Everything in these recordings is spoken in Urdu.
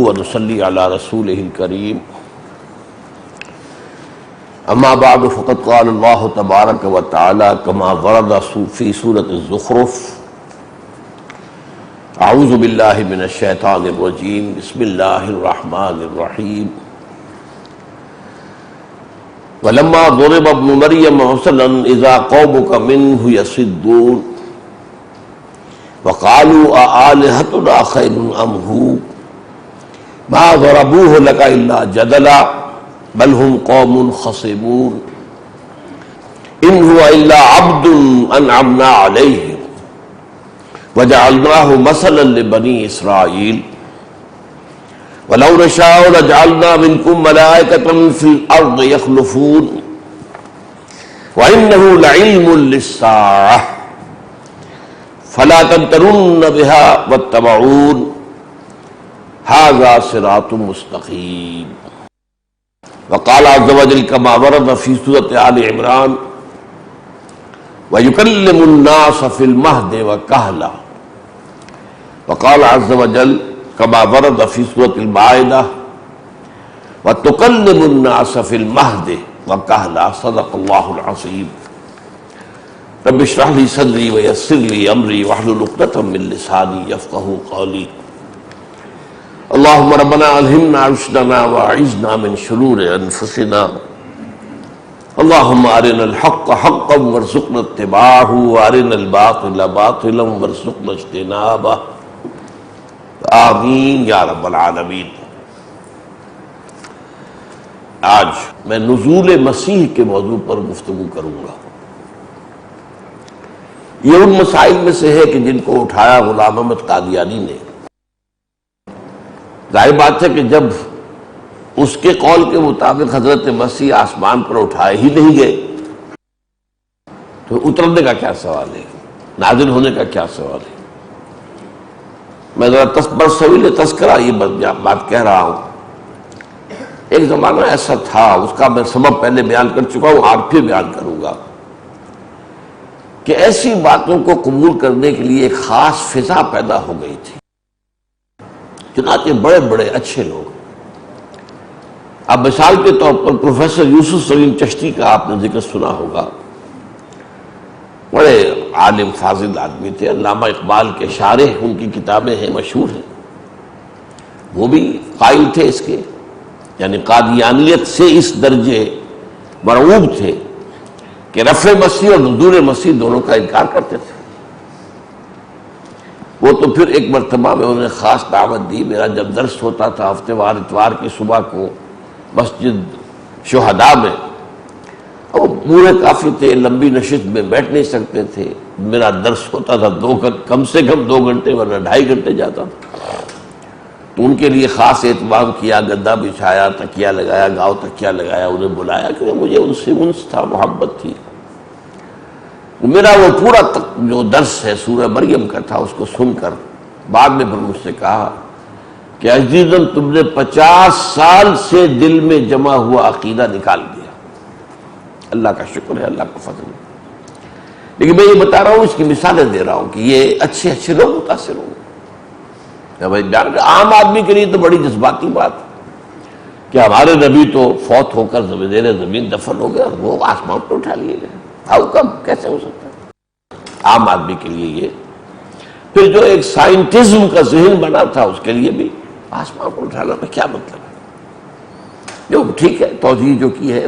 ونصلي على رسوله الكريم اما بعد فقد قال الله تبارك وتعالى كما ورد في سورة الزخرف اعوذ بالله من الشيطان الرجيم بسم الله الرحمن الرحيم ولما ضرب ابن مريم مثلا اذا قومك منه يصدون وقالوا آلهتنا خير ام هو ما ضربوه لك الا جدلا بل هم قوم خصمون ان هو الا عبد انعمنا عليه وجعلناه مثلا لبني اسرائيل ولو نشاء لجعلنا منكم ملائكة في الارض يخلفون وانه لعلم للساعة فلا تمترن بها واتبعون هذا صراط مستقيم وقال عز وجل كما ورد في سورة آل عمران ويكلم الناس في المهد وكهلا وقال عز وجل كما ورد في سورة المائدة وتكلم الناس في المهد وكهلا صدق الله العظيم رب اشرح لي صدري ويسر لي امري واحلل عقدة من لساني يفقهوا قولي اللهم ربنا الہمنا رشدنا واعذنا من شرور انفسنا اللهم ارنا الحق حقا وارزقنا اتباعه وارنا الباطل باطلا وارزقنا اجتنابه آمین یا رب العالمین۔ آج میں نزول مسیح کے موضوع پر گفتگو کروں گا۔ یہ ان مسائل میں سے ہے کہ جن کو اٹھایا غلام احمد قادیانی نے۔ ظاہر بات ہے کہ جب اس کے قول کے مطابق حضرت مسیح آسمان پر اٹھائے ہی نہیں گئے تو اترنے کا کیا سوال ہے، نازل ہونے کا کیا سوال ہے۔ میں ذرا برسویل تذکرہ یہ بات کہہ رہا ہوں۔ ایک زمانہ ایسا تھا، اس کا میں سبب پہلے بیان کر چکا ہوں، آج پھر بیان کروں گا، کہ ایسی باتوں کو قبول کرنے کے لیے ایک خاص فضا پیدا ہو گئی تھی۔ چنانچہ بڑے بڑے اچھے لوگ، اب مثال کے طور پر پروفیسر یوسف سلیم چشتی کا آپ نے ذکر سنا ہوگا، بڑے عالم فاضل آدمی تھے، علامہ اقبال کے شارح ان کی کتابیں ہیں، مشہور ہیں۔ وہ بھی قائل تھے اس کے، یعنی قادیانیت سے اس درجے مرعوب تھے کہ رفع مسیح اور نزول مسیح دونوں کا انکار کرتے تھے۔ وہ تو پھر ایک مرتبہ میں انہوں نے خاص دعوت دی۔ میرا جب درس ہوتا تھا ہفتے وار اتوار کی صبح کو مسجد شہداء میں، وہ پورے کافی تھے، لمبی نشست میں بیٹھ نہیں سکتے تھے، میرا درس ہوتا تھا کم سے کم 2 گھنٹے ورنہ 2.5 گھنٹے جاتا تھا، تو ان کے لیے خاص اہتمام کیا، گدا بچھایا، تکیہ لگایا، گاؤ تکیہ لگایا، انہیں بلایا، کیونکہ مجھے ان سے انس تھا، محبت تھی۔ میرا وہ پورا جو درس ہے سورہ مریم کا تھا، اس کو سن کر بعد میں پھر مجھ سے کہا کہ عزیزاً تم نے 50 سال سے دل میں جمع ہوا عقیدہ نکال دیا۔ اللہ کا شکر ہے، اللہ کا فضل ہے۔ لیکن میں یہ بتا رہا ہوں، اس کی مثالیں دے رہا ہوں کہ یہ اچھے اچھے لوگ متاثر ہوں گے۔ عام آدمی کے لیے تو بڑی جذباتی بات کہ ہمارے نبی تو فوت ہو کر زیر زمین دفن ہو گئے اور وہ آسمان پر اٹھا لیے گئے، ہاؤ کم، کیسے ہو سکتا ہے؟ عام آدمی کے لیے یہ، پھر جو ایک سائنٹزم کا ذہن بنا تھا اس کے لیے بھی آسمان پر اٹھانا میں کیا مطلب ہے؟ جو ٹھیک ہے، توجیہ جو کی ہے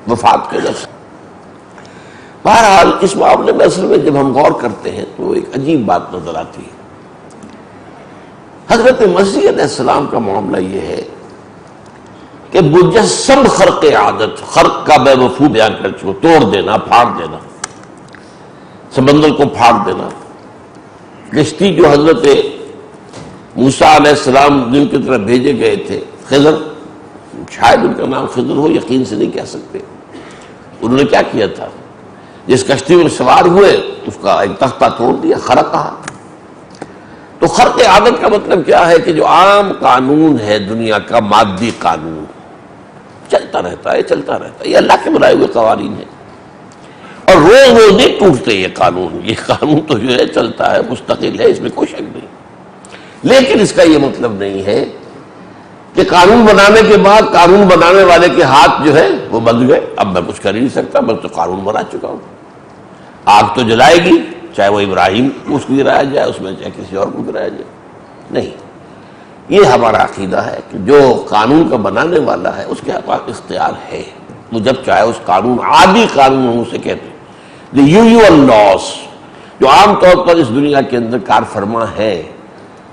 وفات کے لفظ۔ بہرحال اس معاملے میں اصل میں جب ہم غور کرتے ہیں تو ایک عجیب بات نظر آتی ہے۔ حضرت مسیح علیہ السلام کا معاملہ یہ ہے کہ مجسم خرق عادت، خرق کا بے مفہوم بیان کر چکا، توڑ دینا، پھاڑ دینا، سمندر کو پھاڑ دینا۔ کشتی جو حضرت موسیٰ علیہ السلام جن کی طرف بھیجے گئے تھے، خضر، شاید ان کا نام خضر ہو، یقین سے نہیں کہہ سکتے، انہوں نے کیا کیا تھا؟ جس کشتی میں سوار ہوئے اس کا ایک تختہ توڑ دیا، خرق کہا۔ تو خرق عادت کا مطلب کیا ہے کہ جو عام قانون ہے دنیا کا، مادی قانون، چلتا رہتا ہے، چلتا رہتا ہے، یہ اللہ کے بنائے ہوئے قوانین ہیں، اور روز روز نہیں ٹوٹتے یہ قانون تو جو ہے چلتا ہے، مستقل ہے، اس میں کوئی شک نہیں۔ لیکن اس کا یہ مطلب نہیں ہے کہ قانون بنانے کے بعد قانون بنانے والے کے ہاتھ جو ہے وہ بند گئے، اب میں کچھ کر ہی نہیں سکتا، میں تو قانون بنا چکا ہوں۔ آگ تو جلائے گی، چاہے وہ ابراہیم کو اس کو گرایا جائے اس میں، چاہے کسی اور کو گرایا جائے۔ نہیں، یہ ہمارا عقیدہ ہے کہ جو قانون کا بنانے والا ہے اس کے پاس اختیار ہے، وہ جب چاہے اس قانون، عادی قانون ہم اسے کہتے ہیں، the usual laws، جو عام طور پر اس دنیا کے اندر کار فرما ہے،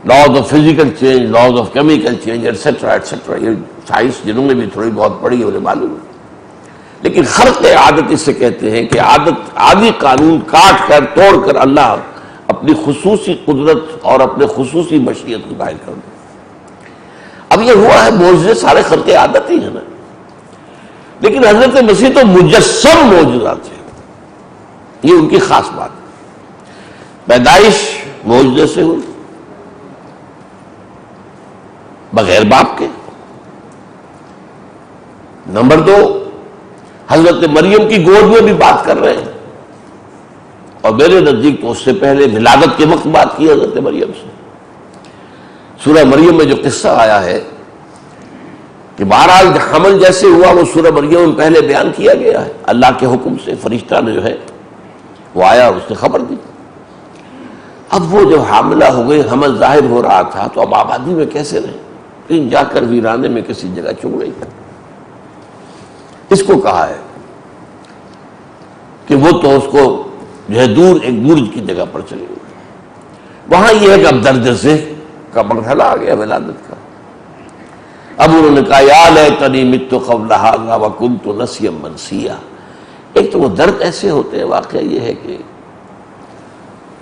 laws of physical change, laws of chemical change, etcetera etcetera, یہ سائنس جنہوں نے بھی تھوڑی بہت پڑھی ہے انہیں معلوم ہے۔ لیکن خرق عادت اس سے کہتے ہیں کہ عادی قانون کاٹ کر توڑ کر اللہ اپنی خصوصی قدرت اور اپنے خصوصی مشیت کو ظاہر کر دے۔ اب یہ ہوا ہے، معجزے سارے خرق عادت ہی ہیں نا، لیکن حضرت مسیح تو مجسم معجزات ہیں، یہ ان کی خاص بات ہے۔ پیدائش معجزے سے ہوئی، بغیر باپ کے۔ نمبر 2، حضرت مریم کی گود میں بھی بات کر رہے ہیں، اور میرے نزدیک تو اس سے پہلے ولادت کے وقت بات کی حضرت مریم سے۔ سورہ مریم میں جو قصہ آیا ہے کہ بہرحال حمل جیسے ہوا وہ سورہ مریم میں پہلے بیان کیا گیا ہے، اللہ کے حکم سے فرشتہ نے جو ہے وہ آیا، اس نے خبر دی۔ اب وہ جب حاملہ ہو گئی، حمل ظاہر ہو رہا تھا، تو اب آبادی میں کیسے رہے؟ کہیں جا کر ویرانے میں کسی جگہ چھپ گئی۔ اس کو کہا ہے کہ وہ تو اس کو جو ہے دور ایک برج کی جگہ پر چلی گئی۔ وہاں یہ ہے کہ اب درد سے کا مرحلہ آ گیا ولادت کا۔ اب انہوں نے کہا یا لیتنی مت قبل ھذا وکنت نسیا منسیا۔ ایک تو وہ درد ایسے ہوتے ہیں، واقعہ یہ ہے کہ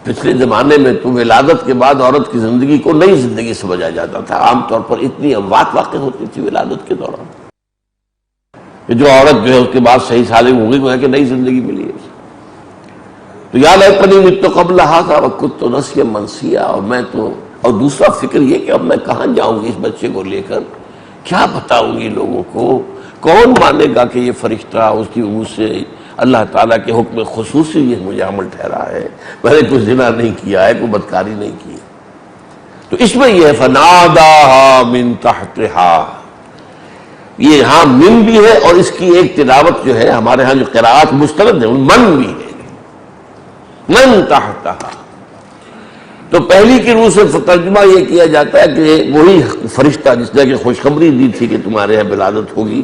پچھلے زمانے میں تو ولادت کے بعد عورت کی زندگی کو نئی زندگی سمجھا جاتا تھا، عام طور پر اتنی اموات واقع ہوتی تھی ولادت کے دوران کہ جو عورت جو ہے اس کے بعد صحیح سالم ہو گئی، گویا کہ نئی زندگی ملی ہے۔ تو یا لیتنی مت قبل ھذا وکنت نسیا منسیا، اور میں تو، اور دوسرا فکر یہ کہ اب میں کہاں جاؤں گی اس بچے کو لے کر، کیا بتاؤں گی لوگوں کو، کون مانے گا کہ یہ فرشتہ اس کی منہ سے اللہ تعالیٰ کے حکم خصوصی یہ مجھے عمل ٹھہرا ہے، میں نے کوئی زنا نہیں کیا ہے، کوئی بدکاری نہیں کی۔ تو اس میں یہ ہے فناداہا من تحتہا، یہ یہاں من بھی ہے، اور اس کی ایک تلاوت جو ہے ہمارے ہاں جو قراءات مستند ہیں من بھی ہے، من تحتہا۔ تو پہلی کی روح سے ترجمہ یہ کیا جاتا ہے کہ وہی فرشتہ جس نے کہ خوشخبری دی تھی کہ تمہارے یہاں ولادت ہوگی،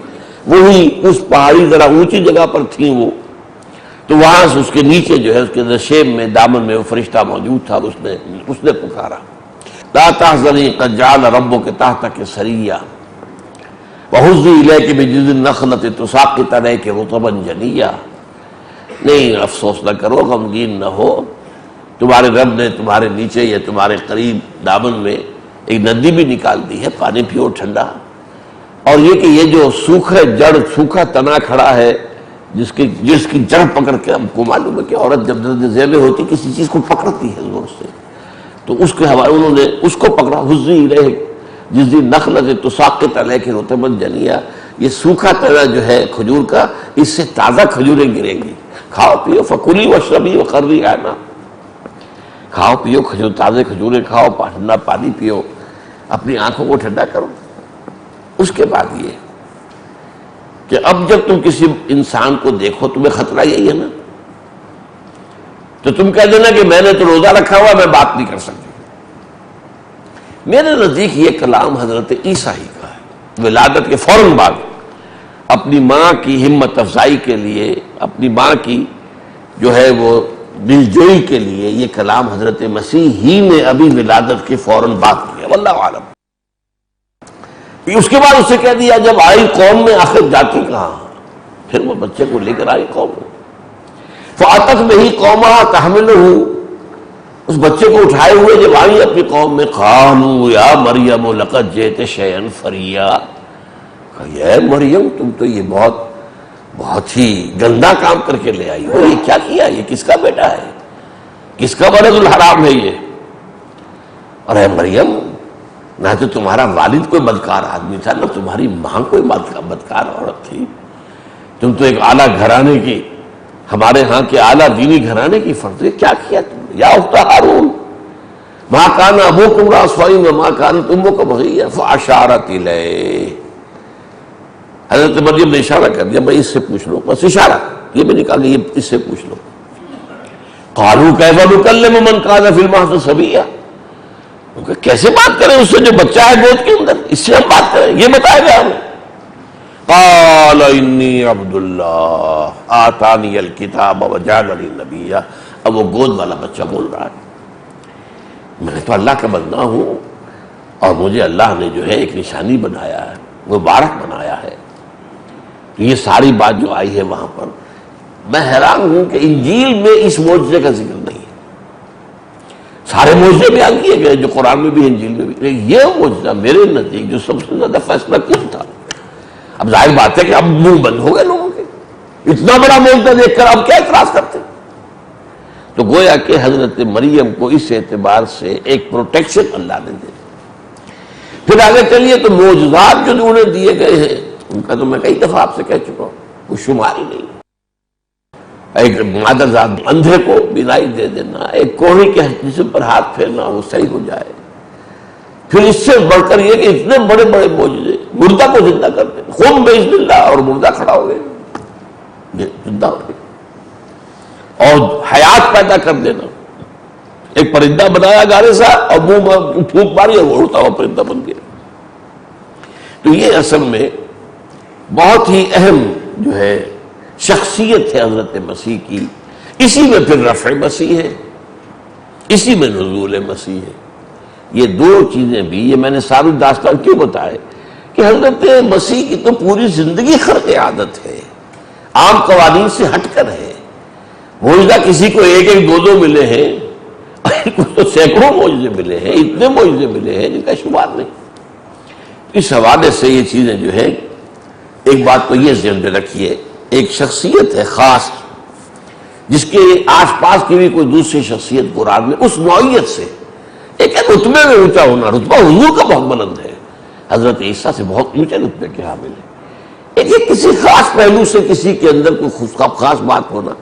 وہی اس پہاڑی ذرا اونچی جگہ پر تھیں وہ، تو وہاں سے اس کے نیچے جو ہے اس کے نشیب میں دامن میں وہ فرشتہ موجود تھا، اس نے پکارا لا تحزنی قد جعل ربک تحتک سریا وہزی الیک بجذع النخلۃ تساقط علیک رطبا جنیا۔ نہیں، افسوس نہ کرو، غمگین نہ ہو، تمہارے رب نے تمہارے نیچے یا تمہارے قریب دامن میں ایک ندی بھی نکال دی ہے، پانی پیو ٹھنڈا۔ اور یہ کہ یہ جو سوکھا جڑ، سوکھا تنا کھڑا ہے، جس کی جڑ پکڑ کے ہم کو معلوم ہے کہ عورت جب درد ذیل ہوتی کسی چیز کو پکڑتی ہے زور سے، تو اس کے حوالے انہوں نے اس کو پکڑا، حزی الیک جذع النخلۃ تساقط علیک رطبا جنیا۔ یہ سوکھا تنا جو ہے کھجور کا، اس سے تازہ کھجوریں گریں گی، کھاؤ پیو، فکلی واشربی وقرری عینا، کھاؤ پیو، تازے کھجوریں کھاؤ، ٹھنڈا پانی پیو، اپنی آنکھوں کو ٹھنڈا کرو۔ اس کے بعد یہ کہ اب جب تم کسی انسان کو دیکھو تمہیں خطرہ یہی ہے نا، تو تم کہہ دینا کہ میں نے تو روزہ رکھا ہوا، میں بات نہیں کر سکتی۔ میرے نزدیک یہ کلام حضرت عیسیٰ ہی کا ہے، ولادت کے فوراً بعد اپنی ماں کی ہمت افزائی کے لیے، اپنی ماں کی جو ہے وہ دلجوئی کے لیے یہ کلام حضرت مسیح ہی نے ابھی ولادت کے فوراً بعد کیا، واللہ اعلم۔ اس کے بعد اسے کہہ دیا جب آئی قوم میں آخر جاتی کہاں، پھر وہ بچے کو لے کر آئی قوم میں، فاتت بہ قومہا تحملہ، اس بچے کو اٹھائے ہوئے جب آئی اپنی قوم میں، قالوا یا مریم لقد جئت شیئا فریا، کہا یہ مریم تم تو یہ بہت ہی گندا کام کر کے لے آئی ہو، یہ کیا کیا، یہ کس کا بیٹا ہے، کس کا ولد الحرام ہے یہ؟ اور اے مریم، نہ تو تمہارا والد کوئی بدکار آدمی تھا، نہ تمہاری ماں کوئی بدکار عورت تھی، تم تو ایک اعلیٰ گھرانے کی، ہمارے ہاں کے اعلیٰ دینی گھرانے کی فرد، کیا کیا تم نے؟ یا اخت ہارون ما کان ابوکم امرأ سوء وما کانت امک بغیہ فاشارت الیہ. حضرت مریم نے اشارہ کر دیا، میں اس سے پوچھ لوں، بس اشارہ، یہ بھی نہیں کہا کہ یہ اس سے پوچھ لو. قالوا کیف نکلم من کان فی المہد صبیا، کیسے بات کریں اس سے جو بچہ ہے گود کے اندر، اس سے ہم بات کریں، یہ بتایا گیا ہمیں. قال انی عبد اللہ آتانی الکتاب وجعلنی نبیا. اب وہ گود والا بچہ بول رہا ہے، میں تو اللہ کا بندہ ہوں اور مجھے اللہ نے جو ہے ایک نشانی بنایا ہے، مبارک بنایا ہے. تو یہ ساری بات جو آئی ہے وہاں پر، میں حیران ہوں کہ انجیل میں اس معجزے کا ذکر نہیں ہے. سارے معجزے بیان کیے گئے جو قرآن میں بھی انجیل میں بھی، یہ معجزہ میرے نزدیک جو سب سے زیادہ فیصلہ کن تھا. اب ظاہر بات ہے کہ اب منہ بند ہو گئے لوگوں کے، اتنا بڑا معجزہ دیکھ کر اب کیا اعتراض کرتے. تو گویا کہ حضرت مریم کو اس اعتبار سے ایک پروٹیکشن اللہ نے دے. پھر آگے چلیے تو معجزات جو انہیں دیے گئے ہیں ان کا تو میں کئی دفعہ آپ سے کہہ چکا ہوں، کوئی شمار ہی نہیں. ایک مادرزاد اندھے کو بینائی دے دینا، ایک کوڑی کے جسم پر ہاتھ پھیرنا وہ صحیح ہو جائے. پھر اس سے بڑھ کر یہ کہ اتنے بڑے بڑے معجزے، مردہ کو زندہ کر دینا، قم باذن اللہ، اور مردہ کھڑا ہو گئے، زندہ ہو گئے. اور حیات پیدا کر دینا، ایک پرندہ بنایا گارے سا اور منہ میں پھونک ماری اور وہ اڑتا ہوا پرندہ بن گیا. تو یہ اصل میں بہت ہی اہم جو ہے شخصیت ہے حضرت مسیح کی. اسی میں پھر رفع مسیح ہے، اسی میں نزول مسیح ہے. یہ دو چیزیں بھی، یہ میں نے ساری داستان کیوں بتائے کہ حضرت مسیح کی تو پوری زندگی خرق عادت ہے، عام قوانین سے ہٹ کر ہے. معجزہ کسی کو ایک ایک دو دو ملے ہیں، کچھ تو سینکڑوں معجزے ملے ہیں، اتنے معجزے ملے ہیں جن کا شمار نہیں. اس حوالے سے یہ چیزیں جو ہے، ایک بات تو یہ ذہن میں رکھیے، ایک شخصیت ہے خاص جس کے آس پاس کی بھی کوئی دوسری شخصیت قرآن میں اس نوعیت سے، ایک ہے رتبے میں اونچا ہونا، رتبہ حضور کا بہت بلند ہے، حضرت عیسیٰ سے بہت اونچے رتبے کے حامل ہے. ایک کسی خاص پہلو سے کسی کے اندر کوئی خاص بات ہونا.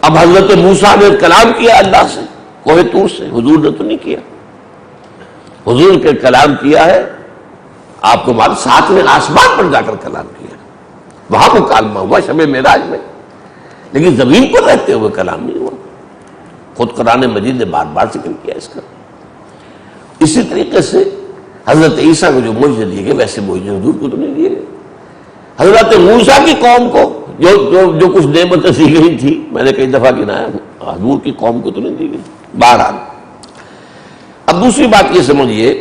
اب حضرت موسیٰ نے کلام کیا اللہ سے کوہ طور سے، حضور نے تو نہیں کیا. حضور کے کلام کیا ہے آپ کو معلوم، ساتویں آسمان پر جا کر کلام کیا، وہاں مکالمہ ہوا شب معراج میں، لیکن زمین پر رہتے ہوئے کلام نہیں ہوا. خود قرآن مجید نے بار بار ذکر کیا اس کا. اسی طریقے سے حضرت عیسیٰ کو جو معجزے دیے گئے ویسے معجزے حضور کو تو نہیں دیے گئے. حضرت موسیٰ کی قوم کو جو کچھ نعمتیں دی گئی تھی، میں نے کئی دفعہ گنایا، حضور کی قوم کو تو نہیں دی گئی. بہرحال اب دوسری بات یہ سمجھیے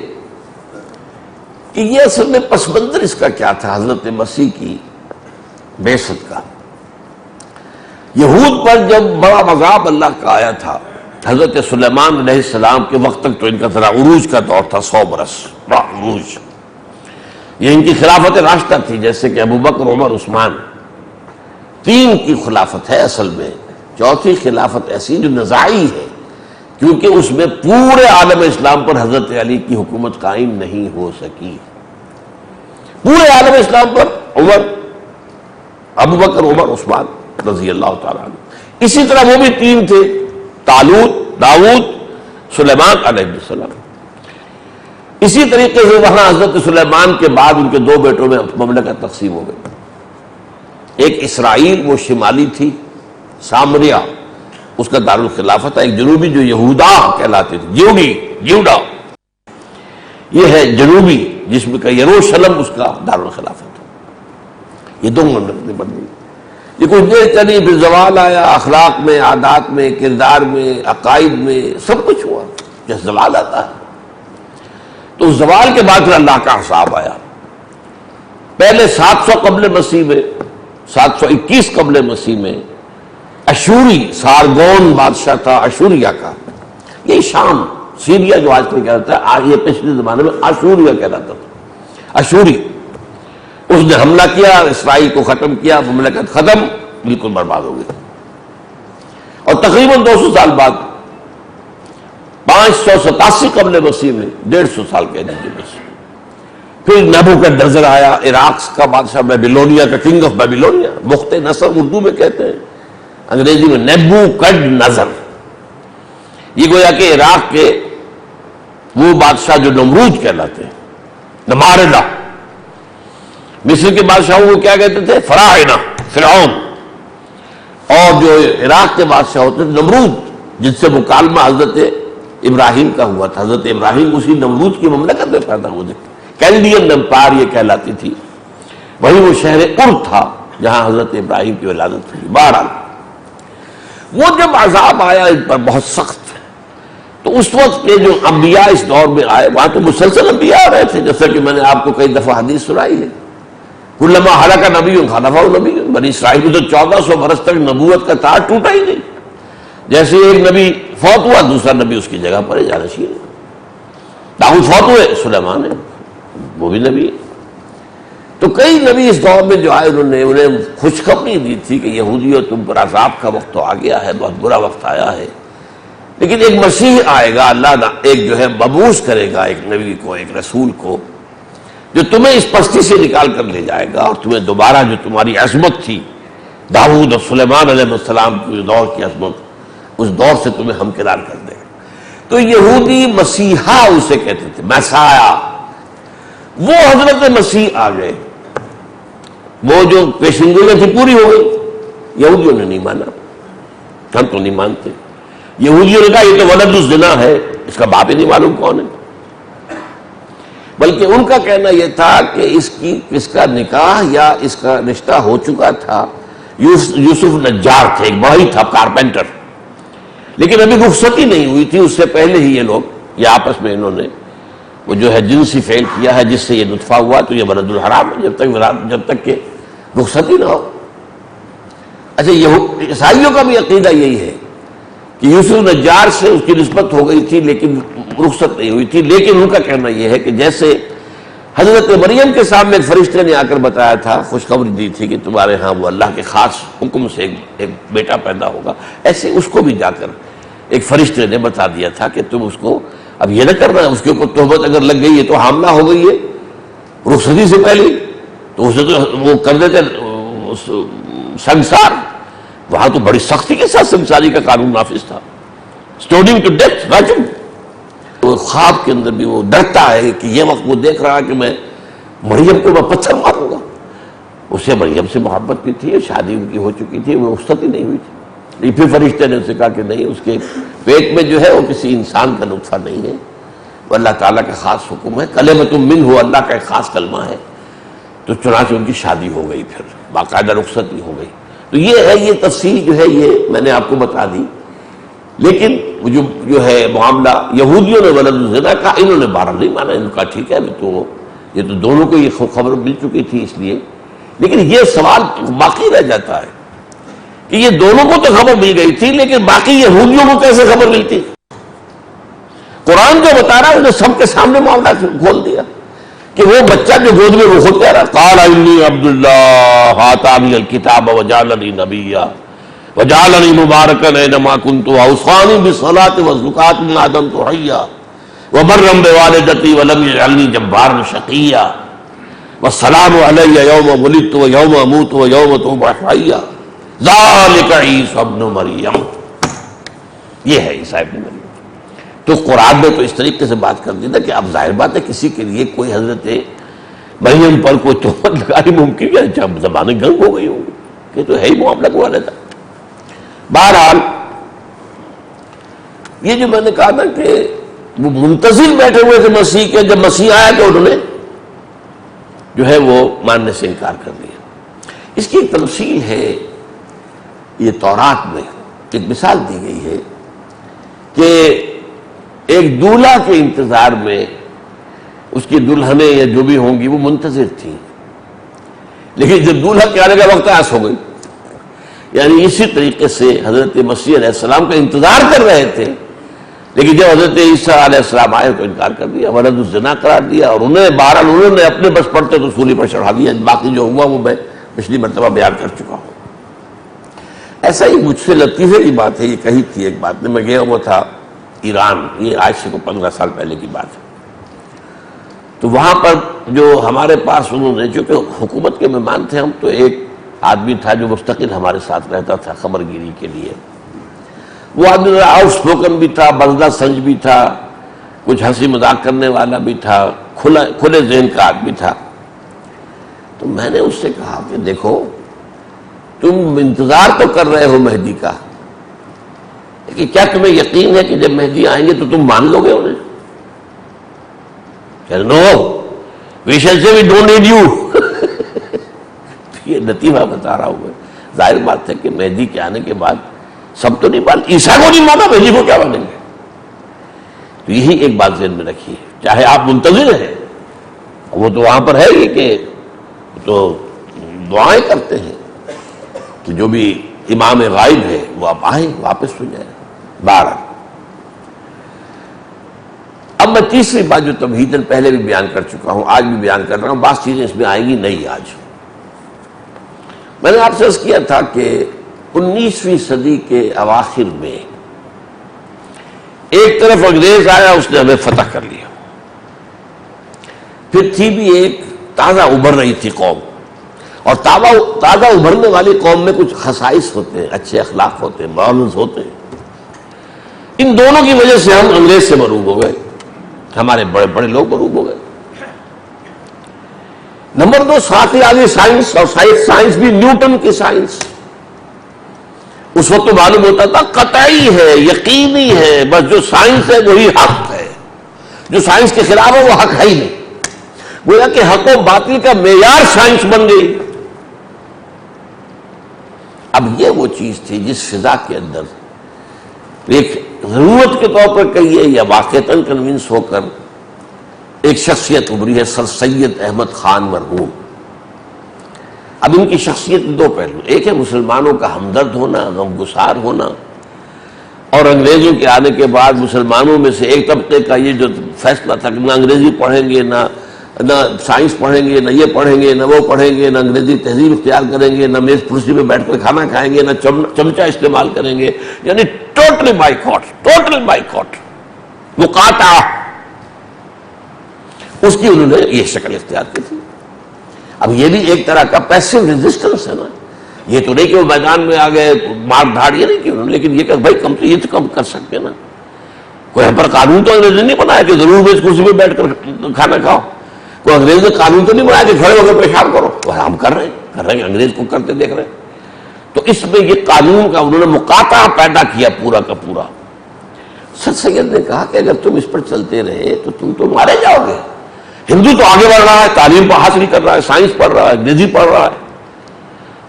کہ یہ اصل میں پس منظر اس کا کیا تھا حضرت مسیح کی بعثت کا. یہود پر جب بڑا عذاب اللہ کا آیا تھا، حضرت سلیمان علیہ السلام کے وقت تک تو ان کا ذرا عروج کا دور تھا، 100 برس بڑا عروج. یہ ان کی خلافت راشدہ تھی، جیسے کہ ابوبکر، عمر، عثمان، 3 کی خلافت ہے اصل میں. چوتھی خلافت ایسی جو نزاعی ہے، کیونکہ اس میں پورے عالم اسلام پر حضرت علی کی حکومت قائم نہیں ہو سکی. پورے عالم اسلام پر عمر، ابوبکر، عمر، عثمان رضی اللہ تعالیٰ عنہ. اسی طرح وہ بھی 3 تھے، طالوت، داؤد، سلیمان علیہ السلام. اسی طریقے سے وہاں حضرت سلیمان کے بعد ان کے 2 بیٹوں میں مملکت تقسیم ہو گئی. ایک اسرائیل، وہ شمالی تھی، سامریہ اس کا دارالخلافت ہے. ایک جنوبی جو یہودا کہلاتے تھے، جیوڈا، یہ ہے جنوبی، جس میں کہ یروشلم اس کا دارالخلافت. یہ 2 مملکتیں بن گئی. یہ کچھ دیر چلی، پھر زوال آیا، اخلاق میں، عادات میں، کردار میں، عقائد میں، سب کچھ ہوا جیسے زوال آتا ہے. تو اس زوال کے بعد پھر اللہ کا حساب آیا. پہلے 700 قبل مسیح میں، 721 قبل مسیح میں اشوری، سارگون بادشاہ تھا اشوریہ کا. یہ شام، سیریا جو آج کل کہتا ہے، یہ پچھلے زمانے میں اشوریہ کہلاتا تھا. اشوری اس نے حملہ کیا، اسرائیل کو ختم کیا، مملکت ختم، بالکل برباد ہو گئی. اور تقریباً 200 سال بعد 587 قبل مسیح میں، 150 سال کہہ دیجیے بس، پھر نیبوکڈنیزر آیا، عراق کا بادشاہ، بیبیلونیا کا، کنگ آف بیبیلونیا، بخت نصر اردو میں کہتے ہیں، انگریزی میں نیبوکڈنیزر. یہ گویا کہ عراق کے وہ بادشاہ جو نمرود کہلاتے ہیں، نمارنا. مصر کے بادشاہوں کو کیا کہتے تھے؟ فراعنہ، فرعون. اور جو عراق کے بادشاہ ہوتے تھے نمرود، جن سے مکالمہ حضرت ابراہیم کا ہوا تھا. حضرت ابراہیم اسی نمرود کی مملکت میں پیدا ہوئے. کیلڈین امپائر یہ کہلاتی تھی. وہی وہ شہر ار تھا جہاں حضرت ابراہیم کی ولادت ہوئی. بہرحال وہ جب عذاب آیا ان پر بہت سخت، تو اس وقت کے جو انبیاء اس دور میں آئے، وہاں تو مسلسل انبیاء آ رہے تھے، جیسا کہ میں نے آپ کو کئی دفعہ حدیث سنائی ہے. کلما ہلک نبی خلفہ نبی. بنی اسرائیل میں تو 1400 برس تک نبوت کا تار ٹوٹا ہی نہیں. جیسے ایک نبی فوت ہوا، دوسرا نبی اس کی جگہ پر جانشین ہے. داؤد فوت ہوئے، سلیمان ہے، وہ بھی نبی ہے. تو کئی نبی اس دور میں جو آئے انہیں خوشخبری دی تھی کہ یہودیوں تم پر عذاب کا وقت تو آ گیا ہے، بہت برا وقت آیا ہے، لیکن ایک مسیح آئے گا، اللہ ایک جو ہے مبعوث کرے گا ایک نبی کو، ایک رسول کو، جو تمہیں اس پستی سے نکال کر لے جائے گا اور تمہیں دوبارہ جو تمہاری عظمت تھی داؤد اور سلیمان علیہ السلام کے دور کی عظمت، اس دور سے تمہیں ہمکنار کر دے گا. تو یہودی مسیحا اسے کہتے تھے، مسیحا. وہ حضرت مسیح آ گئے، وہ جو پیشنگوئی تھی پوری ہو گئی. یہودیوں نے نہیں مانا، ہم تو نہیں مانتے. یہودیوں نے کہا یہ تو ولد الزنا ہے، اس کا باپ ہی نہیں معلوم کون ہے. بلکہ ان کا کہنا یہ تھا کہ اس کا نکاح یا اس کا رشتہ ہو چکا تھا. یوسف نجار تھے، ایک بڑی تھا کارپینٹر، لیکن ابھی رخصتی نہیں ہوئی تھی. اس سے پہلے ہی یہ لوگ یہ آپس میں انہوں نے وہ جو ہے جنسی فعل کیا ہے، جس سے یہ نطفہ ہوا، تو یہ ولد الحرام ہے جب تک کہ رخصتی نہ ہو. اچھا، عیسائیوں کا بھی عقیدہ یہی ہے کہ یوسف نجار سے اس کی نسبت ہو گئی تھی لیکن رخصت نہیں ہوئی تھی. لیکن ان کا کہنا یہ ہے کہ جیسے حضرت مریم کے سامنے ایک فرشتے نے آ کر بتایا تھا، خوشخبری دی تھی کہ تمہارے ہاں وہ اللہ کے خاص حکم سے ایک بیٹا پیدا ہوگا، ایسے اس کو بھی جا کر ایک فرشتے نے بتا دیا تھا کہ تم اس کو اب یہ نہ کرنا، اس کے اوپر تہمت اگر لگ گئی ہے تو حاملہ ہو گئی ہے رخصتی سے پہلے، تو اسے تو وہ کر دیتے سنسار. وہاں تو بڑی سختی کے ساتھ سنساری کا قانون نافذ تھا، اسٹوننگ ٹو ڈیتھ، راجم. خواب کے اندر بھی وہ ڈرتا ہے کہ یہ وقت وہ دیکھ رہا کہ میں مریم کو میں پتھر ماروں گا. اسے مریم سے محبت بھی تھی، شادی ان کی ہو چکی تھی، وہ رخصتی نہیں ہوئی تھی. پھر فرشتے نے اسے کہا کہ نہیں، اس کے پیٹ میں جو ہے وہ کسی انسان کا نطفہ نہیں ہے، وہ اللہ تعالیٰ کا خاص حکم ہے، کلمۃ منہ، اللہ کا ایک خاص کلمہ ہے. تو چنانچہ ان کی شادی ہو گئی، پھر باقاعدہ رخصتی ہو گئی. تو یہ ہے، یہ تفصیل جو ہے یہ میں نے آپ کو بتا دی. لیکن جو ہے معاملہ یہودیوں نے ولد الزنا کہا، انہوں نے بہرحال نہیں مانا. ان کا ٹھیک ہے، تو یہ تو دونوں کو یہ خبر مل چکی تھی اس لیے. لیکن یہ سوال باقی رہ جاتا ہے کہ یہ دونوں کو تو خبر مل گئی تھی، لیکن باقی یہودیوں کو کیسے خبر ملتی؟ قرآن جو بتا رہا ہے انہوں نے سب کے سامنے معاملہ کھول دیا کہ وہ بچہ جو گود میں وہ خود کہہ رہا، قال انی عبد اللہ آتانی الکتاب وجعلنی نبیا وجعلنی مبارکا اینما کنت واوصانی بالصلاۃ والزکاۃ ما دمت حیا وبرا بوالدتی ولم یجعلنی جبارا شقیا والسلام علی یوم ولدت ویوم اموت ویوم ابعث حیا ذالک عیسی ابن مریم. یہ ہے عیسی ابن مریم. تو قرآن میں تو اس طریقے سے بات کر دی نا کہ اب ظاہر بات ہے کسی کے لیے کوئی حضرت مریم پر کوئی تہمت لگانی ممکن ہے، جب زبانیں گنگ ہو گئی ہوں گی، یہ تو ہے ہی معاملہ کو رہتا. بہرحال یہ جو میں نے کہا نا کہ وہ منتظر بیٹھے ہوئے تھے مسیح کے، جب مسیح آیا تو انہوں نے جو ہے وہ ماننے سے انکار کر دیا. اس کی ایک تمثیل ہے یہ تورات میں، ایک مثال دی گئی ہے کہ ایک دولہا کے انتظار میں اس کی دلہنیں یا جو بھی ہوں گی وہ منتظر تھیں، لیکن جب دولہا کے آنے کا وقت آس ہو گئی. یعنی اسی طریقے سے حضرت مسیح علیہ السلام کا انتظار کر رہے تھے، لیکن جب حضرت عیسیٰ علیہ السلام آئے تو انکار کر دیا، ولد الزنا قرار دیا. اور بہرحال انہوں نے اپنے بس پڑتے تو سولی پر چڑھا دیا. باقی جو ہوا وہ میں پچھلی مرتبہ بیان کر چکا ہوں. ایسا ہی مجھ سے لطیفے کی بات ہے، یہ کہی تھی ایک بات میں گیا ہوا تھا ایران، یہ آج سے 15 سال پہلے کی بات ہے. تو وہاں پر جو ہمارے پاس انہوں نے، چونکہ حکومت کے مہمان تھے ہم، تو ایک آدمی تھا جو مستقل ہمارے ساتھ رہتا تھا خبر گیری کے لیے. وہ آدمی آؤٹ اسپوکن بھی تھا، بردہ سنج بھی تھا، کچھ ہنسی مذاق کرنے والا بھی تھا، کھلے ذہن کا آدمی تھا. تو میں نے اس سے کہا کہ دیکھو تم انتظار تو کر رہے ہو مہدی کا، کہ کیا تمہیں یقین ہے کہ جب مہدی آئیں گے تو تم مان لو گے انہیں؟ کہ نو وی شیل سے وی ڈونٹ نیڈ یو. یہ لطیفہ بتا رہا ہوں میں. ظاہر بات ہے کہ مہدی کے آنے کے بعد سب تو نہیں مان، عیسیٰ کو نہیں مانا، مہدی کو کیا مانیں گے؟ تو یہی ایک بات ذہن میں رکھیے، چاہے آپ منتظر ہیں، وہ تو وہاں پر ہے ہی کہ تو دعائیں کرتے ہیں کہ جو بھی امام غائب ہے وہ اب آئیں، واپس ہو جائے. 12 اب میں تیسری بات جو تمہیداً پہلے بھی بیان کر چکا ہوں، آج بھی بیان کر رہا ہوں، بعض چیزیں اس میں آئیں گی نہیں. آج میں نے آپ سے عرض کیا تھا کہ 19ویں صدی کے اواخر میں ایک طرف انگریز آیا، اس نے ہمیں فتح کر لیا. پھر تھی بھی ایک تازہ ابھر رہی تھی قوم، اور تازہ ابھرنے والی قوم میں کچھ خصائص ہوتے ہیں، اچھے اخلاق ہوتے ہیں، مورلز ہوتے ہیں. ان دونوں کی وجہ سے ہم انگریز سے مروب ہو گئے، ہمارے بڑے بڑے لوگ مروب ہو گئے. نمبر 2، ساتھ ہی آگے سائنس، اور سائنس بھی نیوٹن کی سائنس. اس وقت تو معلوم ہوتا تھا قطعی ہے، یقینی ہے، بس جو سائنس ہے وہی حق ہے، جو سائنس کے خلاف ہے وہ حق ہے ہی نہیں. گویا کہ حق و باطل کا معیار سائنس بن گئی. اب یہ وہ چیز تھی جس فضا کے اندر ایک ضرورت کے طور پر کہیے یا واقعتاً کنونس ہو کر ایک شخصیت ابھری ہے، سر سید احمد خان مرحوم. اب ان کی شخصیت دو پہلو، ایک ہے مسلمانوں کا ہمدرد ہونا، غمگسار ہونا، اور انگریزوں کے آنے کے بعد مسلمانوں میں سے ایک طبقے کا یہ جو فیصلہ تھا کہ نہ انگریزی پڑھیں گے، نہ سائنس پڑھیں گے، نہ یہ پڑھیں گے، نہ وہ پڑھیں گے، نہ انگریزی تہذیب اختیار کریں گے، نہ میز کرسی پہ بیٹھ کر کھانا کھائیں گے، نہ چمچہ استعمال کریں گے. یعنی ٹوٹل بائیکاٹ، مقاطعہ. اس کی انہوں نے یہ شکل اختیار کی تھی. اب یہ بھی ایک طرح کا پیسو ریزسٹنس ہے نا. یہ تو نہیں کہ وہ میدان میں آ گئے مار دھاڑ، یہ نہیں کہ انہوں نے، لیکن یہ کہ بھائی کم تو یہ تو کم کر سکتے نا. کوئی ہم پر قانون تو انگریز نے نہیں بنایا کہ ضرور میز کرسی پہ بیٹھ کر کھانا کھاؤ. کوئی انگریز نے قانون تو نہیں بنایا کہ کھڑے ہو کر پیشاب کرو. وہ ہم کر رہے ہیں، انگریز کو کرتے دیکھ رہے ہیں. تو اس میں یہ قانون کا انہوں نے مقاطعہ پیدا کیا پورا کا پورا. سر سید نے کہا کہ اگر تم اس پر چلتے رہے تو تم تو مارے جاؤ گے. ہندو تو آگے بڑھ رہا ہے، تعلیم کو حاصل کر رہا ہے، سائنس پڑھ رہا ہے، انگریزی پڑھ رہا ہے،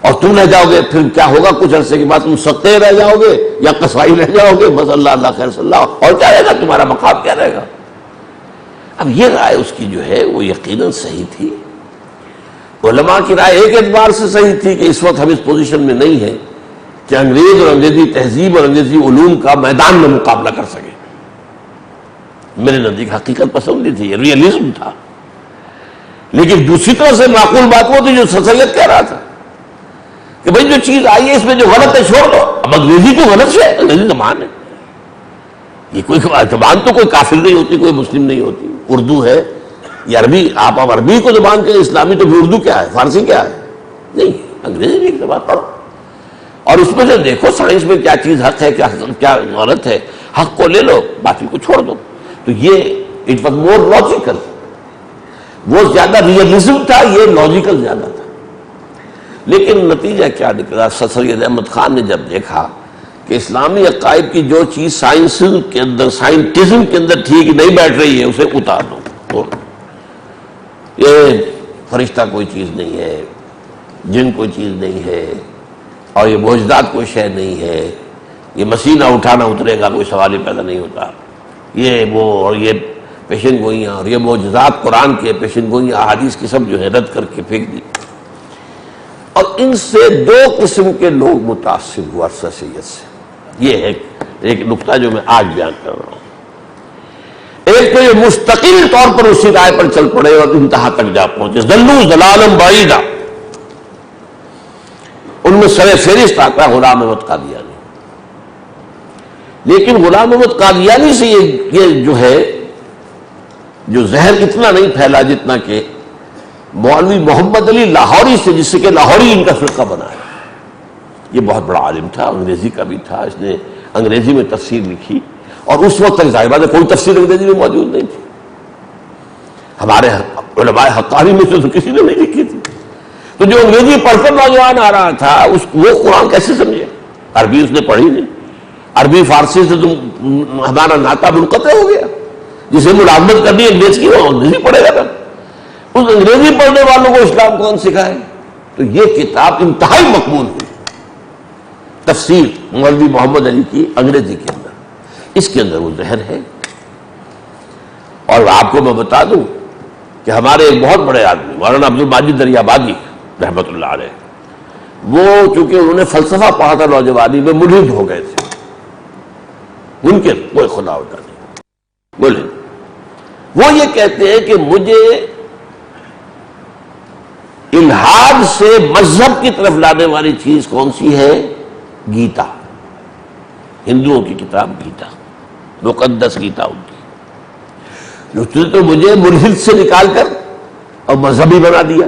اور تم رہ جاؤ گے. پھر کیا ہوگا؟ کچھ عرصے کے بعد تم ستے رہ جاؤ گے یا قصائی رہ جاؤ گے. بس اللہ خیر صلی اللہ. اور کیا رہے گا؟ تمہارا مقام کیا رہے گا؟ اب یہ رائے اس کی جو ہے وہ یقیناً صحیح تھی. علماء کی رائے ایک اعتبار سے صحیح تھی کہ اس وقت ہم اس پوزیشن میں نہیں ہیں کہ انگریز اور انگریزی تہذیب اور انگریزی علوم کا میدان میں مقابلہ کر سکے. میرے نزدیک حقیقت پسندی تھی، ریئلزم تھا. لیکن دوسری طرح سے معقول بات وہ تھی جو سر سید کہہ رہا تھا کہ بھائی جو چیز آئی ہے اس میں جو غلط ہے چھوڑ دو. اب انگریزی تو غلط ہے، انگریزی زبان ہے. یہ کوئی زبان تو کوئی کافر نہیں ہوتی، کوئی مسلم نہیں ہوتی. اردو ہے یا عربی، آپ اب عربی کو زبان کے اسلامی تو پھر اردو کیا ہے، فارسی کیا ہے؟ نہیں، انگریزی بھی ایک زبان پڑھو اور اس میں سے دیکھو سائنس میں کیا چیز حق ہے، کیا غلط ہے. حق کو لے لو، باقی کو چھوڑ دو. تو یہ اٹ واز مور لاجیکل. وہ زیادہ ریئلزم تھا، یہ لاجیکل زیادہ تھا. لیکن نتیجہ کیا نکلا؟ سر سید احمد خان نے جب دیکھا کہ اسلامی عقائد کی جو چیز سائنس کے اندر، سائنٹزم کے اندر ٹھیک نہیں بیٹھ رہی ہے، اسے اتار دو. یہ فرشتہ کوئی چیز نہیں ہے، جن کوئی چیز نہیں ہے، اور یہ معجزات کوئی شے نہیں ہے، یہ مسیح نہ اٹھانا اترے گا، کوئی سوال ہی پیدا نہیں ہوتا. یہ وہ اور یہ پیشن گوئیاں اور یہ معجزات قرآن کے پیشن گوئیاں احادیث کی سب جو ہے رد کر کے پھینک دی. اور ان سے دو قسم کے لوگ متاثر ہوا سر سید سے. یہ ہے ایک نقطہ جو میں آج بیان کر رہا ہوں. ایک تو یہ مستقل طور پر اسی رائے پر چل پڑے اور انتہا تک جا پہنچے. ضلوا ضلالا بعیدا. ان میں سر فہرست آتا ہے غلام احمد قادیانی. لیکن غلام احمد قادیانی سے یہ جو ہے جو زہر اتنا نہیں پھیلا جتنا کہ مولوی محمد علی لاہوری سے، جس سے کہ لاہوری ان کا فرقہ بنا ہے. یہ بہت بڑا عالم تھا، انگریزی کا بھی تھا. اس نے انگریزی میں تفسیر لکھی اور اس وقت تک ظاہر بات ہے کوئی تفسیر انگریزی میں موجود نہیں تھی. ہمارے علماء حقانی میں سے تو کسی نے نہیں لکھی تھی. تو جو انگریزی پڑھ کر نوجوان آ رہا تھا وہ قرآن کیسے سمجھے؟ عربی اس نے پڑھی نہیں. عربی فارسی سے تو ہمارا ناطہ منقطع ہو گیا. جسے ملازمت کرنی ہے انگریز کی، وہ انگریزی پڑھے گا. اس انگریزی پڑھنے والوں کو اسلام کون سکھائے؟ تو یہ کتاب انتہائی مقبول ہوئی، تفسیر مولوی محمد علی کی انگریزی کے اندر. اس کے اندر وہ ذہن ہے. اور آپ کو میں بتا دوں کہ ہمارے ایک بہت بڑے آدمی مولانا عبد الماجد دریابادی رحمۃ اللہ علیہ، وہ چونکہ انہوں نے فلسفہ پڑھا تھا نوجوانی میں، ملحد ہو گئے تھے. ممکن کوئی خدا ہوتا نہیں بولے. وہ یہ کہتے ہیں کہ مجھے الحاد سے مذہب کی طرف لانے والی چیز کون سی ہے؟ گیتا. ہندوؤں کی کتاب گیتا، مقدس گیتا ان کی. تو مجھے ملحد سے نکال کر اور مذہبی بنا دیا،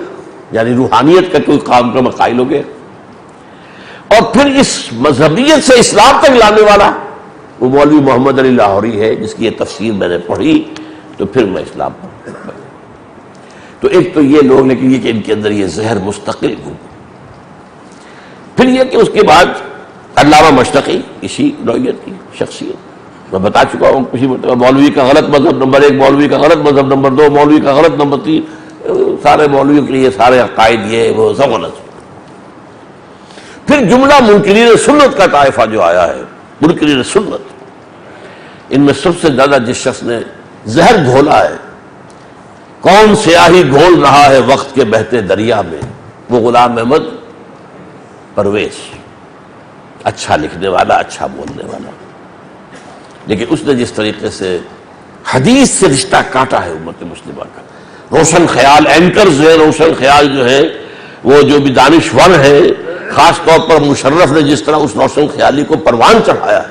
یعنی روحانیت کا کوئی کام کا قائل ہو گیا. اور پھر اس مذہبیت سے اسلام تک لانے والا وہ مولوی محمد علی لاہوری ہے، جس کی یہ تفسیر میں نے پڑھی تو پھر میں اسلام پر. تو ایک تو یہ لوگ، لیکن یہ کہ ان کے اندر یہ زہر مستقل ہو. پھر یہ کہ اس کے بعد علامہ مشتقی اسی نوعیت کی شخصیت، میں بتا چکا ہوں کسی مرتبہ، مولوی کا غلط مذہب نمبر 1، مولوی کا غلط مذہب نمبر 2، مولوی کا غلط نمبر 3. سارے مولویوں کے لیے سارے عقائد یہ وہ سب غلط. پھر جملہ منکرین سنت کا طائفہ جو آیا ہے، منکرین سنت، ان میں سب سے زیادہ جس شخص نے زہر گھولا ہے، کون سیاہی گھول رہا ہے وقت کے بہتے دریا میں، وہ غلام احمد پرویز. اچھا لکھنے والا، اچھا بولنے والا، لیکن اس نے جس طریقے سے حدیث سے رشتہ کاٹا ہے امت مسلمہ کا. روشن خیال اینکرز ہیں، روشن خیال جو ہے وہ جو بھی دانشور ہیں، خاص طور پر مشرف نے جس طرح اس روشن خیالی کو پروان چڑھایا ہے،